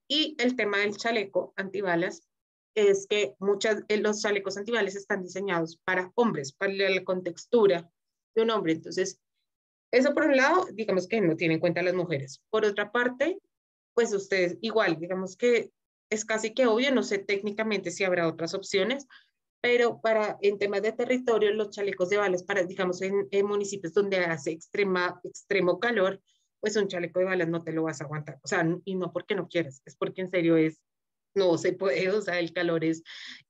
Speaker 2: Y el tema del chaleco antibalas es que los chalecos antibalas están diseñados para hombres, para la contextura de un hombre. Entonces, eso por un lado, digamos que no tiene en cuenta a las mujeres. Por otra parte, pues ustedes igual, digamos que es casi que obvio, no sé técnicamente si habrá otras opciones, pero en temas de territorio, los chalecos de balas para, digamos, en municipios donde hace extremo calor, pues un chaleco de balas no te lo vas a aguantar. O sea, y no porque no quieras, es porque en serio no se puede, o sea, el calor es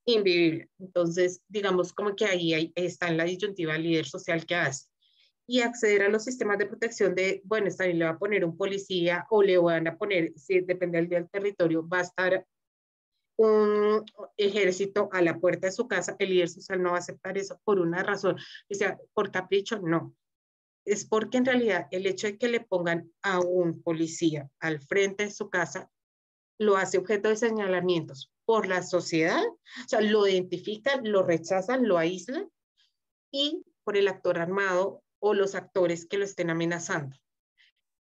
Speaker 2: invivible. Entonces, digamos como que ahí está en la disyuntiva el líder social que hace. Y acceder a los sistemas de protección bueno, esta vez le va a poner un policía o le van a poner, si depende del territorio, va a estar un ejército a la puerta de su casa. El líder social no va a aceptar eso por una razón, o sea, por capricho, no. Es porque en realidad el hecho de que le pongan a un policía al frente de su casa lo hace objeto de señalamientos por la sociedad, o sea, lo identifican, lo rechazan, lo aíslan, y por el actor armado o los actores que lo estén amenazando.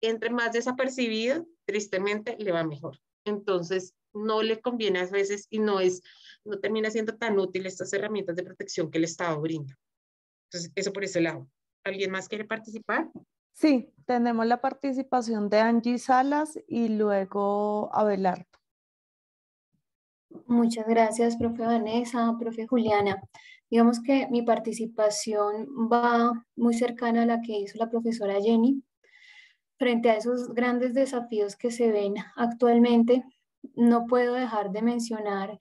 Speaker 2: Entre más desapercibido, tristemente, le va mejor. Entonces, no le conviene a veces y no termina siendo tan útil estas herramientas de protección que el Estado brinda. Entonces, eso por ese lado. ¿Alguien más quiere participar?
Speaker 1: Sí, tenemos la participación de Angie Salas y luego Abelardo.
Speaker 11: Muchas gracias, profe Vanessa, profe Juliana. Digamos que mi participación va muy cercana a la que hizo la profesora Jenny. Frente a esos grandes desafíos que se ven actualmente, no puedo dejar de mencionar,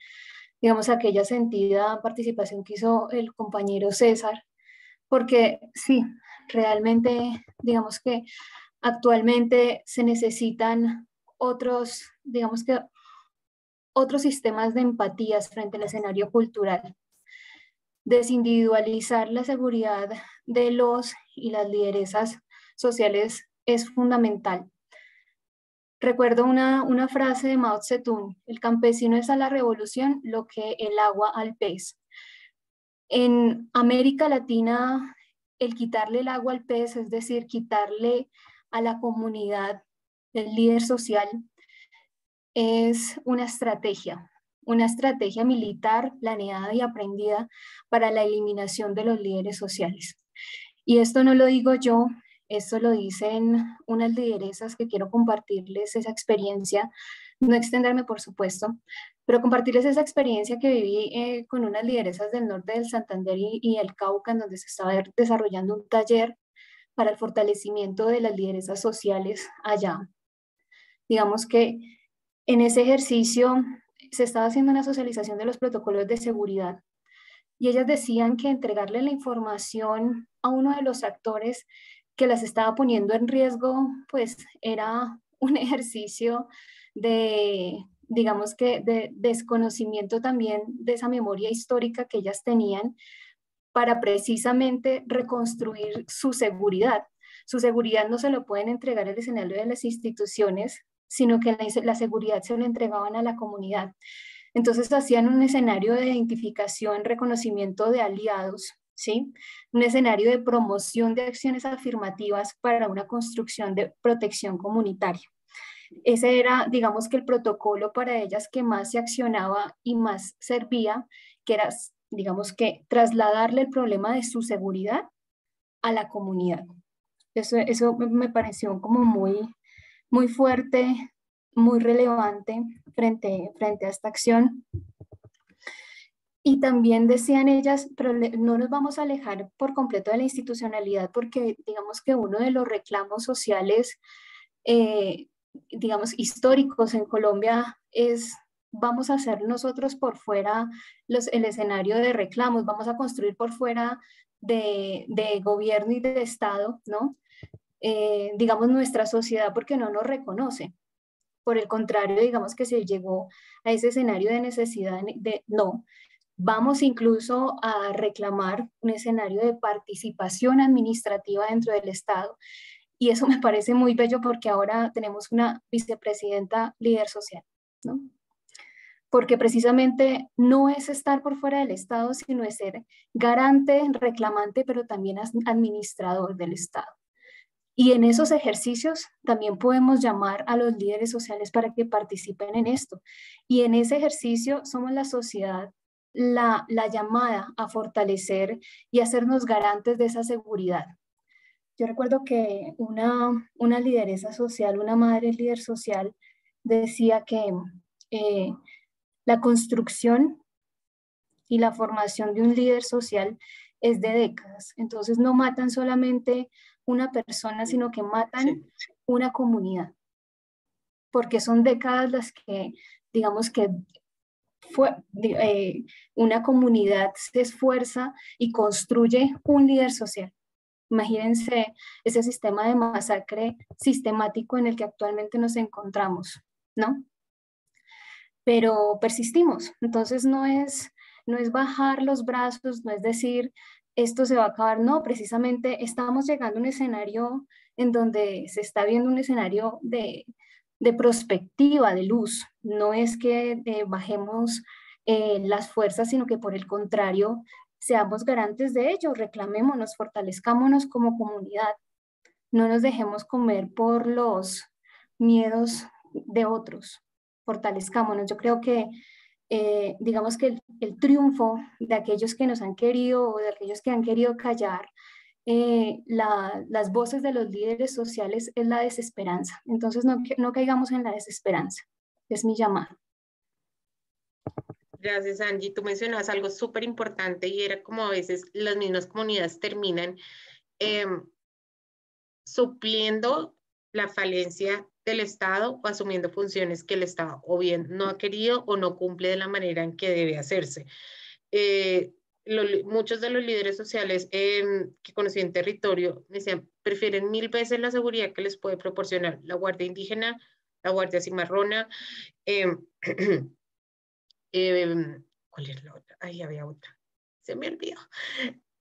Speaker 11: digamos, aquella sentida participación que hizo el compañero César, porque sí, realmente, digamos que actualmente se necesitan otros, digamos que otros sistemas de empatías frente al escenario cultural. Desindividualizar la seguridad de los y las lideresas sociales es fundamental. Recuerdo una frase de Mao Zedong: el campesino es a la revolución lo que el agua al pez. En América Latina, el quitarle el agua al pez, es decir, quitarle a la comunidad el líder social, es una estrategia militar planeada y aprendida para la eliminación de los líderes sociales. Y esto no lo digo yo, esto lo dicen unas lideresas que quiero compartirles esa experiencia, no extenderme por supuesto, pero compartirles esa experiencia que viví con unas lideresas del norte del Santander y el Cauca, en donde se estaba desarrollando un taller para el fortalecimiento de las lideresas sociales allá. Digamos que en ese ejercicio se estaba haciendo una socialización de los protocolos de seguridad y ellas decían que entregarle la información a uno de los actores que las estaba poniendo en riesgo, pues era un ejercicio de, digamos que, de desconocimiento también de esa memoria histórica que ellas tenían para precisamente reconstruir su seguridad. Su seguridad no se lo pueden entregar al escenario de las instituciones, sino que la seguridad se lo entregaban a la comunidad. Entonces hacían un escenario de identificación, reconocimiento de aliados, ¿sí? Un escenario de promoción de acciones afirmativas para una construcción de protección comunitaria. Ese era, digamos que el protocolo para ellas que más se accionaba y más servía, que era, digamos que trasladarle el problema de su seguridad a la comunidad. Eso me pareció como muy fuerte, muy relevante frente a esta acción. Y también decían ellas, pero no nos vamos a alejar por completo de la institucionalidad, porque digamos que uno de los reclamos sociales, digamos, históricos en Colombia es: vamos a hacer nosotros por fuera el escenario de reclamos, vamos a construir por fuera de gobierno y de Estado, ¿no? Digamos, nuestra sociedad, porque no nos reconoce. Por el contrario, digamos que se llegó a ese escenario de necesidad no. Vamos incluso a reclamar un escenario de participación administrativa dentro del Estado. Y eso me parece muy bello, porque ahora tenemos una vicepresidenta líder social, ¿no? Porque precisamente no es estar por fuera del Estado, sino es ser garante, reclamante, pero también administrador del Estado. Y en esos ejercicios también podemos llamar a los líderes sociales para que participen en esto. Y en ese ejercicio somos la sociedad la llamada a fortalecer y hacernos garantes de esa seguridad. Yo recuerdo que una lideresa social, una madre líder social, decía que la construcción y la formación de un líder social es de décadas. Entonces no matan solamente una persona, sino que matan una comunidad, porque son décadas las que, digamos que una comunidad se esfuerza y construye un líder social. Imagínense ese sistema de masacre sistemático en el que actualmente nos encontramos, ¿no? Pero persistimos. Entonces no es bajar los brazos, no es decir, esto se va a acabar. No, precisamente estamos llegando a un escenario en donde se está viendo un escenario de perspectiva, de luz. No es que bajemos las fuerzas, sino que por el contrario, seamos garantes de ello, reclamémonos, fortalezcámonos como comunidad. No nos dejemos comer por los miedos de otros, fortalezcámonos. Yo creo que, digamos que el triunfo de aquellos que nos han querido, o de aquellos que han querido callar las voces de los líderes sociales, es la desesperanza. Entonces no caigamos en la desesperanza, es mi llamado.
Speaker 2: Gracias, Angie. Tú mencionabas algo súper importante, y era como a veces las mismas comunidades terminan supliendo la falencia del Estado o asumiendo funciones que el Estado o bien no ha querido o no cumple de la manera en que debe hacerse. Muchos de los líderes sociales que conocí en territorio decían: prefieren 1000 veces la seguridad que les puede proporcionar la Guardia Indígena, la Guardia Cimarrona. ¿Cuál es la otra? Ahí había otra, se me olvidó.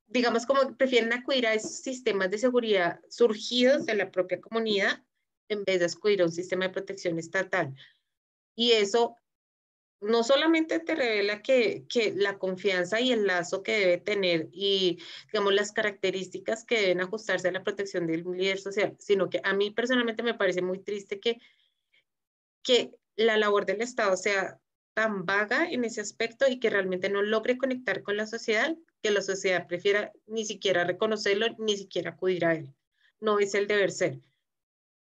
Speaker 2: Digamos, como prefieren acudir a esos sistemas de seguridad surgidos de la propia comunidad en vez de acudir a un sistema de protección estatal. Y eso no solamente te revela que la confianza y el lazo que debe tener y, digamos, las características que deben ajustarse a la protección del líder social, sino que a mí personalmente me parece muy triste que la labor del Estado sea tan vaga en ese aspecto y que realmente no logre conectar con la sociedad, que la sociedad prefiera ni siquiera reconocerlo, ni siquiera acudir a él. No es el deber ser.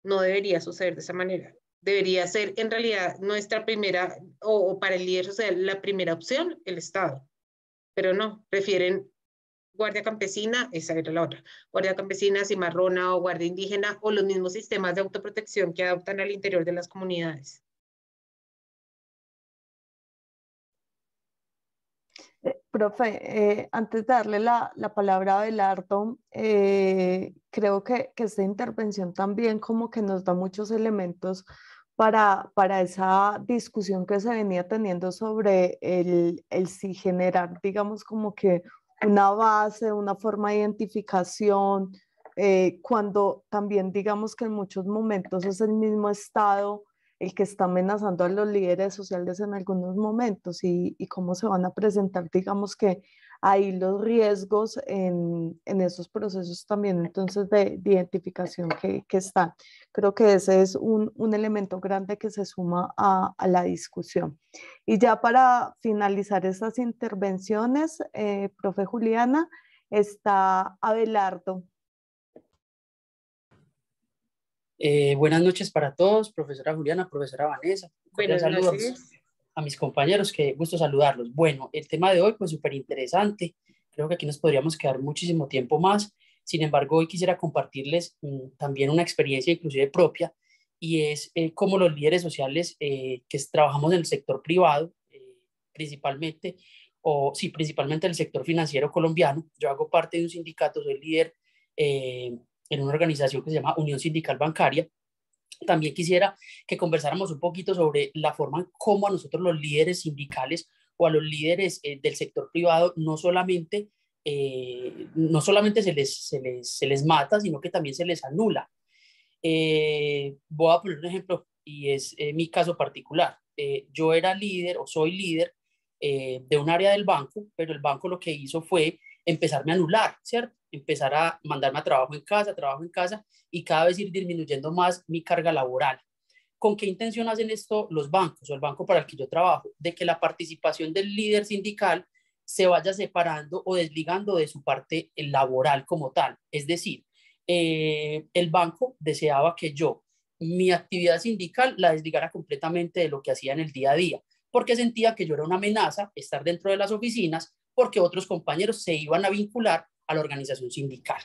Speaker 2: No debería suceder de esa manera. Debería ser en realidad nuestra primera, o para el líder social, la primera opción, el Estado. Pero no, prefieren Guardia Campesina, esa era la otra, Guardia Campesina, Cimarrona o Guardia Indígena, o los mismos sistemas de autoprotección que adoptan al interior de las comunidades.
Speaker 1: Profe, antes de darle la palabra a Abelardo, creo que esta intervención también como que nos da muchos elementos para esa discusión que se venía teniendo sobre el sí generar, digamos, como que una base, una forma de identificación, cuando también digamos que en muchos momentos es el mismo Estado el que está amenazando a los líderes sociales en algunos momentos y cómo se van a presentar, digamos que ahí los riesgos en esos procesos también, entonces de identificación que están. Creo que ese es un elemento grande que se suma a la discusión. Y ya para finalizar estas intervenciones, profe Juliana, está Abelardo.
Speaker 12: Buenas noches para todos, profesora Juliana, profesora Vanessa.
Speaker 2: Buenas noches.
Speaker 12: A mis compañeros, qué gusto saludarlos. Bueno, el tema de hoy pues súper interesante. Creo que aquí nos podríamos quedar muchísimo tiempo más. Sin embargo, hoy quisiera compartirles también una experiencia inclusive propia, y es cómo los líderes sociales trabajamos en el sector privado, principalmente en el sector financiero colombiano. Yo hago parte de un sindicato, soy líder en una organización que se llama Unión Sindical Bancaria. También quisiera que conversáramos un poquito sobre la forma en cómo a nosotros los líderes sindicales o a los líderes del sector privado no solamente se les mata, sino que también se les anula. Voy a poner un ejemplo y es mi caso particular. Yo era líder o soy líder de un área del banco, pero el banco lo que hizo fue empezarme a anular, ¿cierto? Empezar a mandarme a trabajo en casa y cada vez ir disminuyendo más mi carga laboral. ¿Con qué intención hacen esto los bancos o el banco para el que yo trabajo? De que la participación del líder sindical se vaya separando o desligando de su parte laboral como tal. Es decir, el banco deseaba que mi actividad sindical la desligara completamente de lo que hacía en el día a día, porque sentía que yo era una amenaza estar dentro de las oficinas, porque otros compañeros se iban a vincular a la organización sindical.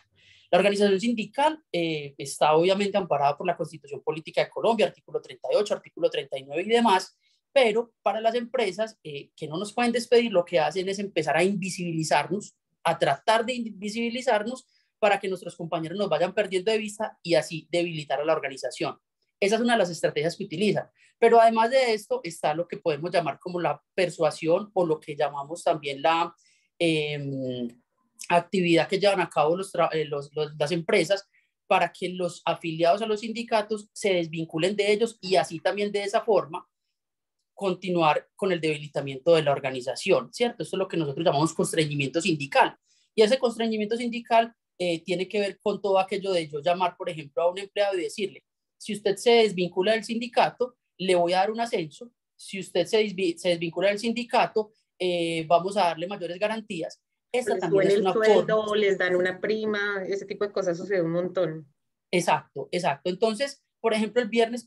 Speaker 12: La organización sindical está obviamente amparada por la Constitución Política de Colombia, artículo 38, artículo 39 y demás, pero para las empresas que no nos pueden despedir, lo que hacen es empezar a invisibilizarnos, a tratar de invisibilizarnos para que nuestros compañeros nos vayan perdiendo de vista y así debilitar a la organización. Esa es una de las estrategias que utilizan. Pero además de esto está lo que podemos llamar como la persuasión, o lo que llamamos también la actividad que llevan a cabo las empresas para que los afiliados a los sindicatos se desvinculen de ellos y así también de esa forma continuar con el debilitamiento de la organización, ¿cierto? Esto es lo que nosotros llamamos constreñimiento sindical. Y ese constreñimiento sindical tiene que ver con todo aquello de yo llamar, por ejemplo, a un empleado y decirle: si usted se desvincula del sindicato, le voy a dar un ascenso. Si usted se desvincula del sindicato, vamos a darle mayores garantías. Esta
Speaker 2: les
Speaker 12: también es una
Speaker 2: sueldo,
Speaker 12: forma.
Speaker 2: les dan una prima, ese tipo de cosas sucede un montón.
Speaker 12: Exacto. Entonces, por ejemplo, el viernes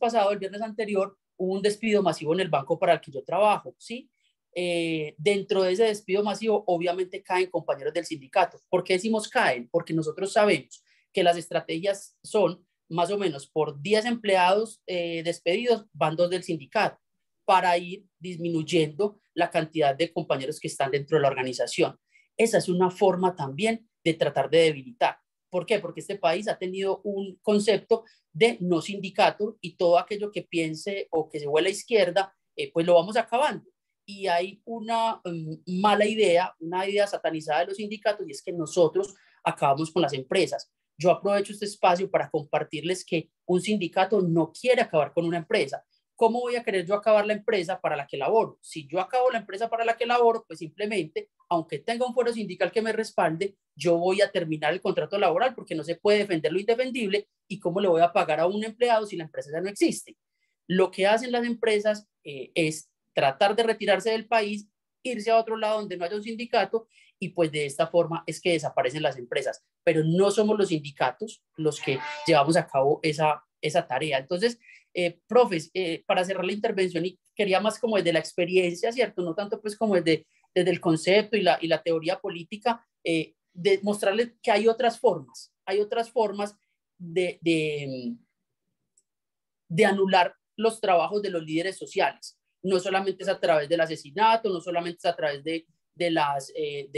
Speaker 12: anterior, hubo un despido masivo en el banco para el que yo trabajo, ¿sí? Dentro de ese despido masivo, obviamente caen compañeros del sindicato. ¿Por qué decimos caen? Porque nosotros sabemos que las estrategias son más o menos por 10 empleados despedidos, van 2 del sindicato, para ir disminuyendo la cantidad de compañeros que están dentro de la organización. Esa es una forma también de tratar de debilitar. ¿Por qué? Porque este país ha tenido un concepto de no sindicato y todo aquello que piense o que se vuelva a la izquierda, pues lo vamos acabando. Y hay una mala idea, una idea satanizada de los sindicatos, y es que nosotros acabamos con las empresas. Yo aprovecho este espacio para compartirles que un sindicato no quiere acabar con una empresa. ¿Cómo voy a querer yo acabar la empresa para la que laboro? Si yo acabo la empresa para la que laboro, pues simplemente, aunque tenga un fuero sindical que me respalde, yo voy a terminar el contrato laboral, porque no se puede defender lo indefendible. ¿Y cómo le voy a pagar a un empleado si la empresa ya no existe? Lo que hacen las empresas es tratar de retirarse del país, irse a otro lado donde no haya un sindicato, y pues de esta forma es que desaparecen las empresas. Pero no somos los sindicatos los que llevamos a cabo esa tarea. Entonces, profes, para cerrar la intervención, y quería más como desde la experiencia, ¿cierto? No tanto pues como desde el concepto y la teoría política, de mostrarles que hay otras formas de anular los trabajos de los líderes sociales. No solamente es a través del asesinato, no solamente es a través de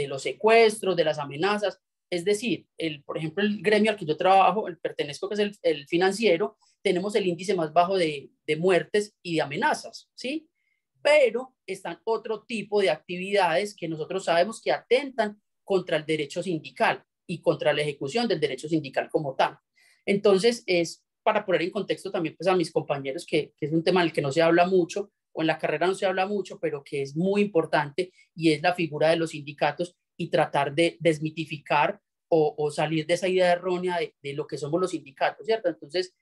Speaker 12: los secuestros, de las amenazas. Es decir, por ejemplo, el gremio al que yo trabajo, pertenezco, que es el financiero, tenemos el índice más bajo de muertes y de amenazas, ¿sí? Pero están otro tipo de actividades que nosotros sabemos que atentan contra el derecho sindical y contra la ejecución del derecho sindical como tal. Entonces, es para poner en contexto también pues, a mis compañeros, que es un tema del que no se habla mucho, o en la carrera no se habla mucho, pero que es muy importante, y es la figura de los sindicatos y tratar de desmitificar o salir de esa idea errónea de lo que somos los sindicatos, ¿cierto? Entonces,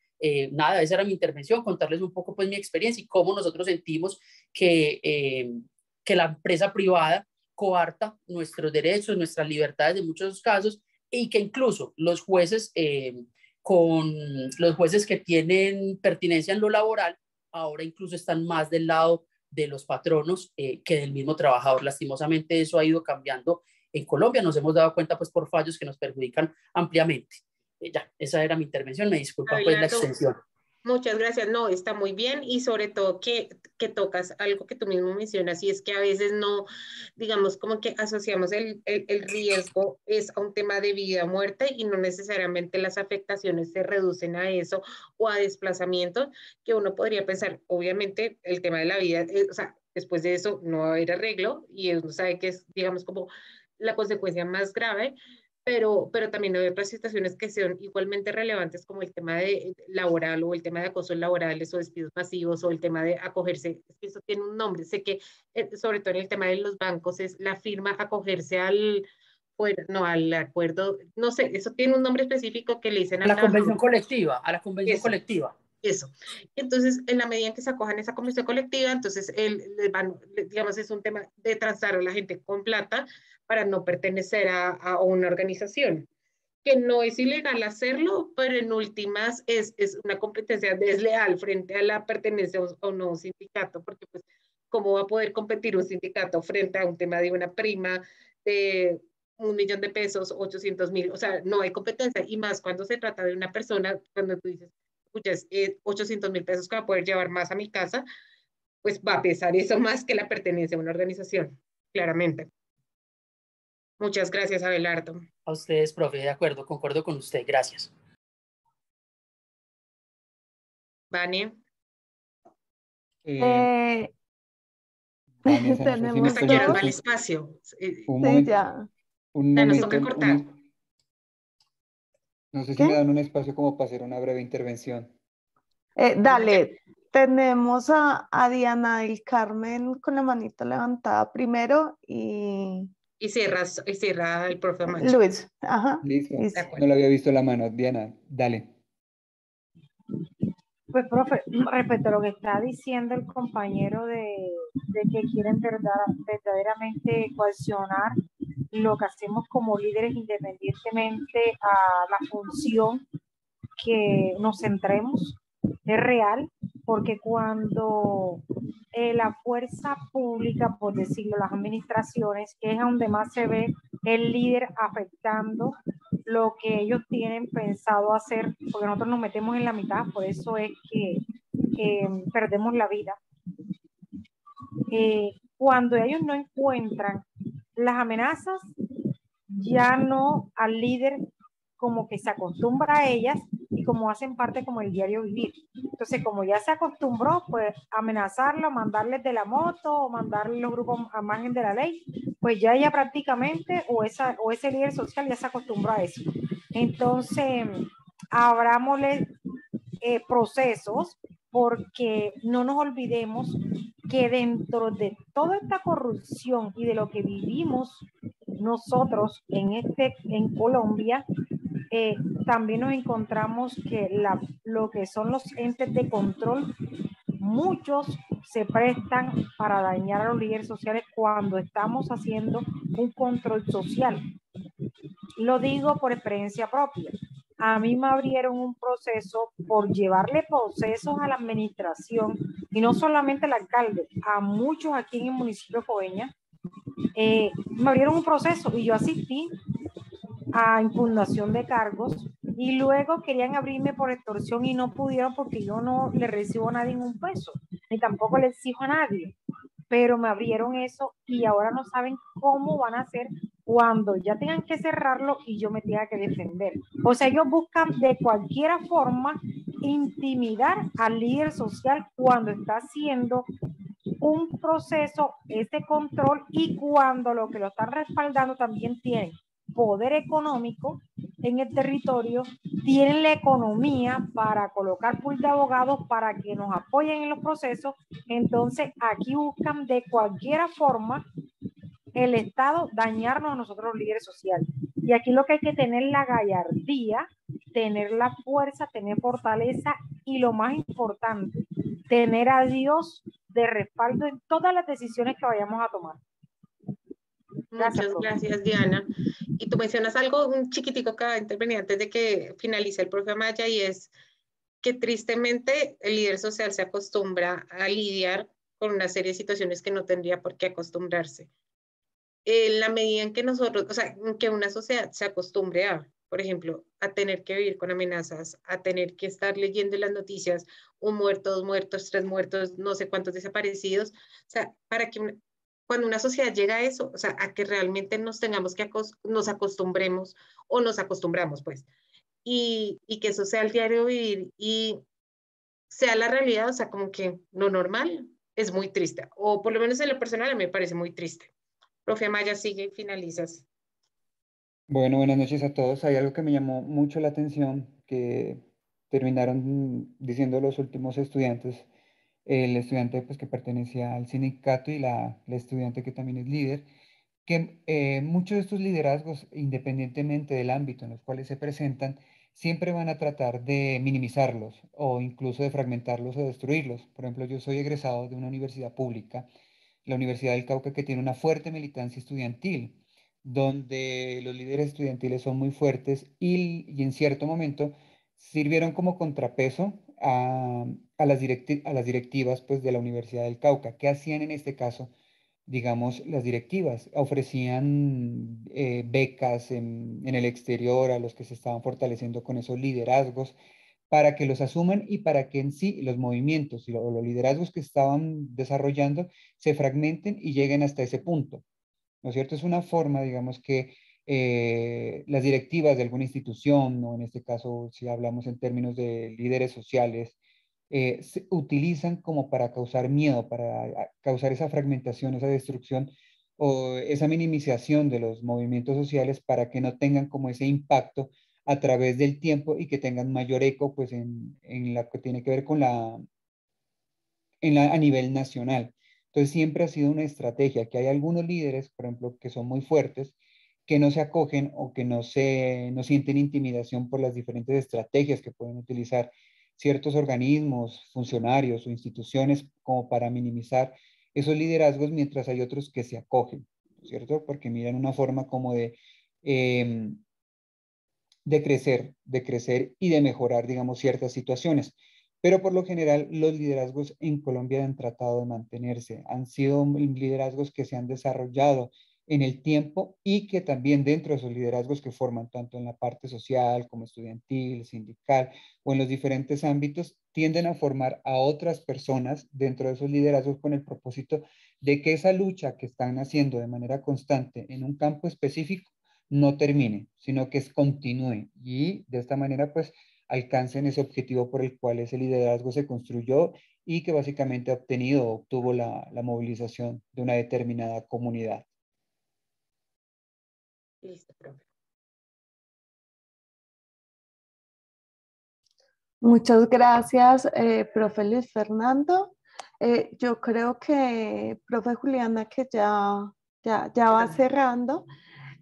Speaker 12: nada, esa era mi intervención, contarles un poco pues mi experiencia y cómo nosotros sentimos que la empresa privada coarta nuestros derechos, nuestras libertades en muchos casos, y que incluso los jueces, los jueces que tienen pertinencia en lo laboral, ahora incluso están más del lado de los patronos que del mismo trabajador. Lastimosamente eso ha ido cambiando en Colombia, nos hemos dado cuenta pues por fallos que nos perjudican ampliamente. Ya, esa era mi intervención, me disculpa pues la extensión.
Speaker 2: Muchas gracias, no, está muy bien, y sobre todo que tocas algo que tú mismo mencionas, y es que a veces no, digamos, como que asociamos el riesgo es a un tema de vida o muerte, y no necesariamente las afectaciones se reducen a eso o a desplazamientos, que uno podría pensar, obviamente el tema de la vida, o sea, después de eso no va a haber arreglo, y uno sabe que es, digamos, como la consecuencia más grave, pero también hay otras situaciones que son igualmente relevantes, como el tema de laboral, o el tema de acoso laboral, o despidos masivos, o el tema de acogerse, es que eso tiene un nombre, sé que sobre todo en el tema de los bancos es la firma acogerse al acuerdo, no sé, eso tiene un nombre específico que le dicen
Speaker 12: a la convención colectiva, a la convención colectiva.
Speaker 2: Eso. Entonces, en la medida en que se acojan esa convención colectiva, entonces, digamos, es un tema de transar a la gente con plata para no pertenecer a una organización, que no es ilegal hacerlo, pero en últimas es una competencia desleal frente a la pertenencia o no a un sindicato, porque pues, ¿cómo va a poder competir un sindicato frente a un tema de una prima de 1.000.000 de pesos, 800.000? O sea, no hay competencia, y más cuando se trata de una persona, cuando tú dices, escuchas, 800.000 pesos que va a poder llevar más a mi casa, pues va a pesar eso más que la pertenencia a una organización, claramente. Muchas gracias, Abelardo.
Speaker 12: A ustedes, profe, de acuerdo, concuerdo con usted, gracias.
Speaker 2: Vania.
Speaker 1: Tenemos
Speaker 2: hasta que ahora va el espacio.
Speaker 13: Un momento,
Speaker 1: ya.
Speaker 13: Un
Speaker 2: ya
Speaker 13: momento,
Speaker 2: nos toca cortar.
Speaker 13: No sé si me dan un espacio como para hacer una breve intervención.
Speaker 1: Dale, tenemos a Diana del Carmen con la manita levantada primero y
Speaker 2: cierra el profe Macho.
Speaker 1: Luis, ajá.
Speaker 13: Listo, no le había visto la mano. Diana, dale.
Speaker 4: Pues, profe, respecto a lo que está diciendo el compañero de que quieren verdaderamente coaccionar lo que hacemos como líderes independientemente a la función que nos centremos, es real, porque cuando la fuerza pública, por decirlo, las administraciones, que es donde más se ve el líder afectando lo que ellos tienen pensado hacer, porque nosotros nos metemos en la mitad, por eso es que perdemos la vida. Cuando ellos no encuentran las amenazas, ya no al líder como que se acostumbra a ellas, y como hacen parte como el diario vivir. Entonces, como ya se acostumbró, pues amenazarlo, mandarles de la moto, o mandarle los grupos a margen de la ley, pues ya ella prácticamente, o ese líder social ya se acostumbró a eso. Entonces, abrámosle procesos, porque no nos olvidemos que dentro de toda esta corrupción y de lo que vivimos nosotros en Colombia, también nos encontramos que lo que son los entes de control, muchos se prestan para dañar a los líderes sociales cuando estamos haciendo un control social. Lo digo por experiencia propia. A mí me abrieron un proceso por llevarle procesos a la administración, y no solamente al alcalde, a muchos aquí en el municipio de Coveñas. Me abrieron un proceso y yo asistí a impugnación de cargos, y luego querían abrirme por extorsión y no pudieron, porque yo no le recibo a nadie un peso, ni tampoco le exijo a nadie, pero me abrieron eso, y ahora no saben cómo van a hacer cuando ya tengan que cerrarlo y yo me tenga que defender. O sea, ellos buscan de cualquier forma intimidar al líder social cuando está haciendo un proceso, ese control, y cuando lo que lo están respaldando también tienen poder económico. en el territorio tienen la economía para colocar pool de abogados para que nos apoyen en los procesos. Entonces aquí buscan de cualquier forma el Estado dañarnos a nosotros los líderes sociales. Y aquí lo que hay que tener la gallardía, tener la fuerza, tener fortaleza y lo más importante, tener a Dios de respaldo en todas las decisiones que vayamos a tomar.
Speaker 2: Muchas gracias, Diana. Y tú mencionas algo, un chiquitico que va a intervenir antes de que finalice el profe Amaya, y es que tristemente el líder social se acostumbra a lidiar con una serie de situaciones que no tendría por qué acostumbrarse. En la medida en que nosotros, o sea, en que una sociedad se acostumbre a, por ejemplo, a tener que vivir con amenazas, a tener que estar leyendo en las noticias un muerto, 2 muertos, 3 muertos, no sé cuántos desaparecidos, o sea, para que cuando una sociedad llega a eso, o sea, a que realmente nos tengamos que nos acostumbremos o nos acostumbramos, pues, y que eso sea el diario vivir y sea la realidad, o sea, como que lo normal es muy triste, o por lo menos en lo personal a mí me parece muy triste. Profe Amaya, sigue y finalizas.
Speaker 13: Bueno, buenas noches a todos. Hay algo que me llamó mucho la atención que terminaron diciendo los últimos estudiantes. El estudiante pues, que pertenecía al sindicato y la estudiante que también es líder, que muchos de estos liderazgos, independientemente del ámbito en los cuales se presentan, siempre van a tratar de minimizarlos o incluso de fragmentarlos o destruirlos. Por ejemplo, yo soy egresado de una universidad pública, la Universidad del Cauca, que tiene una fuerte militancia estudiantil, donde los líderes estudiantiles son muy fuertes y en cierto momento sirvieron como contrapeso a las directivas pues, de la Universidad del Cauca. ¿Qué hacían en este caso? Digamos, las directivas ofrecían becas en el exterior a los que se estaban fortaleciendo con esos liderazgos para que los asuman y para que en sí los movimientos o los liderazgos que estaban desarrollando se fragmenten y lleguen hasta ese punto. ¿No es cierto? Es una forma, digamos, que las directivas de alguna institución, o en este caso, si hablamos en términos de líderes sociales, se utilizan como para causar miedo, para causar esa fragmentación, esa destrucción o esa minimización de los movimientos sociales para que no tengan como ese impacto a través del tiempo y que tengan mayor eco pues en la que tiene que ver con a nivel nacional. Entonces siempre ha sido una estrategia que hay algunos líderes, por ejemplo, que son muy fuertes, que no se acogen o que no sienten intimidación por las diferentes estrategias que pueden utilizar ciertos organismos, funcionarios o instituciones como para minimizar esos liderazgos, mientras hay otros que se acogen, ¿cierto? Porque miran una forma como de crecer y de mejorar, digamos, ciertas situaciones. Pero por lo general, los liderazgos en Colombia han tratado de mantenerse. Han sido liderazgos que se han desarrollado en el tiempo y que también dentro de esos liderazgos que forman tanto en la parte social como estudiantil, sindical o en los diferentes ámbitos, tienden a formar a otras personas dentro de esos liderazgos con el propósito de que esa lucha que están haciendo de manera constante en un campo específico no termine, sino que continúe y de esta manera pues alcancen ese objetivo por el cual ese liderazgo se construyó y que básicamente obtuvo la movilización de una determinada comunidad.
Speaker 2: Listo, profe.
Speaker 1: Muchas gracias, profe Luis Fernando. Yo creo que, profe Juliana, que ya va cerrando.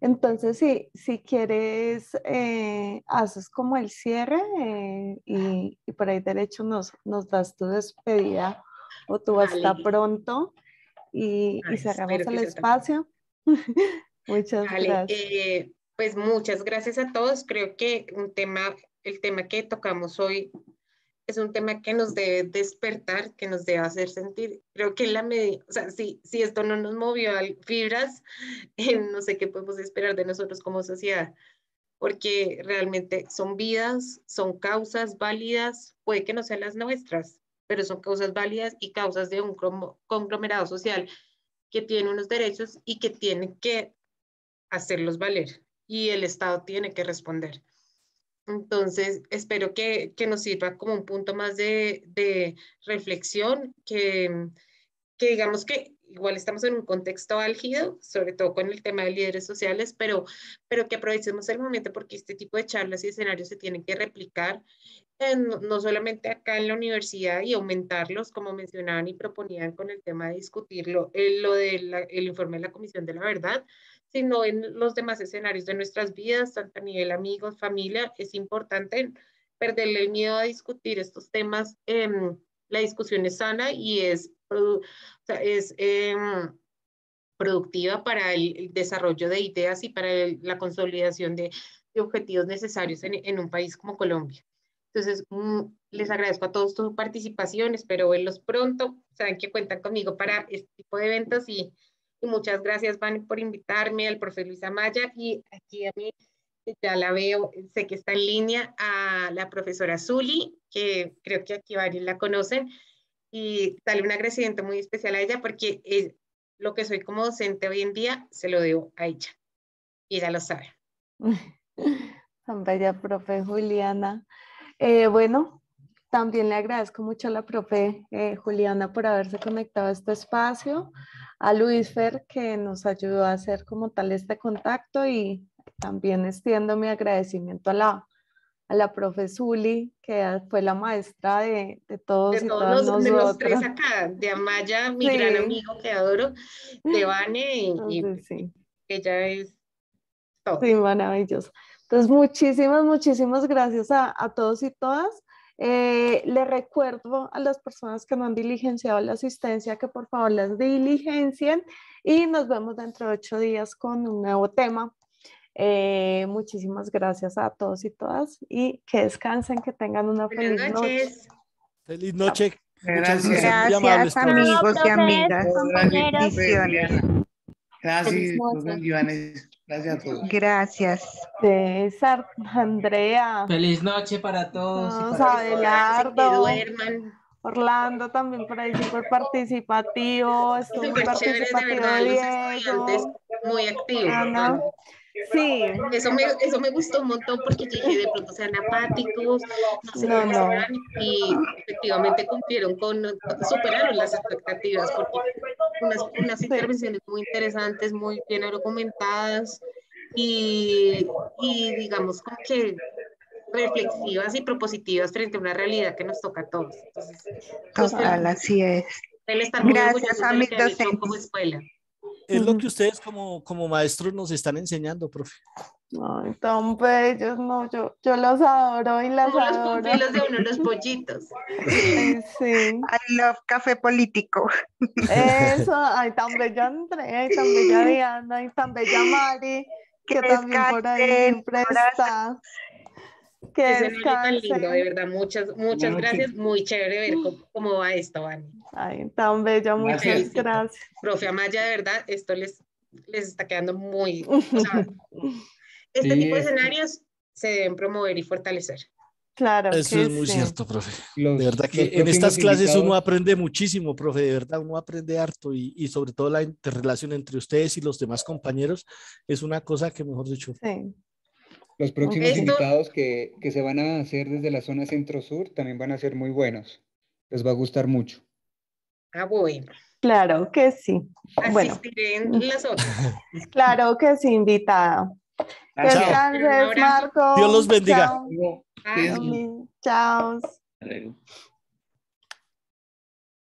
Speaker 1: Entonces, si quieres, haces como el cierre y por ahí derecho nos das tu despedida o tu hasta pronto y cerramos el espacio. Muchas gracias.
Speaker 2: Pues muchas gracias a todos. Creo que el tema que tocamos hoy es un tema que nos debe despertar, que nos debe hacer sentir. Creo que en la medida, o sea, si esto no nos movió a fibras, no sé qué podemos esperar de nosotros como sociedad, porque realmente son vidas, son causas válidas, puede que no sean las nuestras, pero son causas válidas y causas de un conglomerado social que tiene unos derechos y que tiene que hacerlos valer y el Estado tiene que responder. Entonces, espero que nos sirva como un punto más de reflexión, que que digamos que igual estamos en un contexto álgido, sobre todo con el tema de líderes sociales, pero que aprovechemos el momento porque este tipo de charlas y escenarios se tienen que replicar no solamente acá en la universidad y aumentarlos, como mencionaban y proponían con el tema de discutirlo, lo del el informe de la Comisión de la Verdad, sino en los demás escenarios de nuestras vidas, tanto a nivel amigos, familia. Es importante perderle el miedo a discutir estos temas. La discusión es sana y es productiva para el desarrollo de ideas y para la consolidación de objetivos necesarios en un país como Colombia. Entonces, les agradezco a todos su participación, espero verlos pronto, saben que cuentan conmigo para este tipo de eventos y muchas gracias, Van, por invitarme, al profe Luis Amaya y aquí a mí, ya la veo, sé que está en línea, a la profesora Zuli, que creo que aquí varios la conocen, y darle un agradecimiento muy especial a ella porque lo que soy como docente hoy en día se lo debo a ella, y ella lo sabe.
Speaker 1: Tan bella profe Juliana. Bueno, también le agradezco mucho a la profe Juliana por haberse conectado a este espacio, a Luis Fer que nos ayudó a hacer como tal este contacto y también extiendo mi agradecimiento a la profe Zuli, que fue la maestra de todos
Speaker 2: de
Speaker 1: y
Speaker 2: todos
Speaker 1: todas nosotros.
Speaker 2: De los tres acá, de Amaya, mi
Speaker 1: sí.
Speaker 2: gran amigo que adoro, de Vane y
Speaker 1: sí.
Speaker 2: Ella es todo.
Speaker 1: Sí, maravilloso. Entonces, muchísimas gracias a todos y todas. Le recuerdo a las personas que no han diligenciado la asistencia que por favor las diligencien y nos vemos dentro de 8 días con un nuevo tema. Muchísimas gracias a todos y todas y que descansen, que tengan una feliz noche.
Speaker 14: Feliz noche.
Speaker 10: Gracias.
Speaker 14: Muchas gracias, muy amables todos.
Speaker 15: Amigos y amigas.
Speaker 10: Bendiciones. Gracias, gracias a todos.
Speaker 15: Gracias.
Speaker 1: César, Andrea.
Speaker 5: Feliz noche para todos.
Speaker 1: Vamos,
Speaker 5: y para
Speaker 1: Abelardo.
Speaker 2: Que duerman.
Speaker 1: Orlando también por ahí súper participativo, estuvo muy participativo Diego.
Speaker 2: Muy activo.
Speaker 1: Ana. Sí.
Speaker 2: Eso me gustó un montón porque yo dije, de pronto sean apáticos, no sé cómo serán, y efectivamente cumplieron superaron las expectativas porque unas intervenciones muy interesantes, muy bien argumentadas y digamos como que reflexivas y propositivas frente a una realidad que nos toca a todos. Entonces,
Speaker 15: total, así es.
Speaker 2: Gracias a mis docentes. Como escuela.
Speaker 14: Es lo que ustedes como maestros nos están enseñando, profe.
Speaker 1: Ay, tan bellos, no, yo los adoro y las adoro.
Speaker 2: Los pupilos de uno, los pollitos.
Speaker 1: Sí.
Speaker 15: I love café político.
Speaker 1: Eso, ay, tan bella Andrea, ay, tan bella Diana, ay, tan bella Mari, que también por ahí siempre está. Que
Speaker 2: descansen. Tan lindo, de verdad, muchas gracias, muy chévere ver cómo va esto, Vani.
Speaker 1: Ay, tan bella, muchas gracias.
Speaker 2: Profe Amaya, de verdad, esto les está quedando muy... O sea, este tipo de escenarios se deben promover y fortalecer.
Speaker 1: Claro.
Speaker 14: Eso es muy cierto, profe. De verdad que en estas clases uno aprende muchísimo, profe, de verdad, uno aprende harto y sobre todo la interrelación entre ustedes y los demás compañeros es una cosa que, mejor dicho...
Speaker 1: Sí.
Speaker 13: Los próximos invitados que se van a hacer desde la zona centro-sur también van a ser muy buenos. Les va a gustar mucho.
Speaker 2: Ah, bueno.
Speaker 1: Claro que sí.
Speaker 2: Asistiré en las otras.
Speaker 1: Claro que sí, invitada. Que descanses, Marco.
Speaker 14: Dios los bendiga.
Speaker 1: Chao. Chao.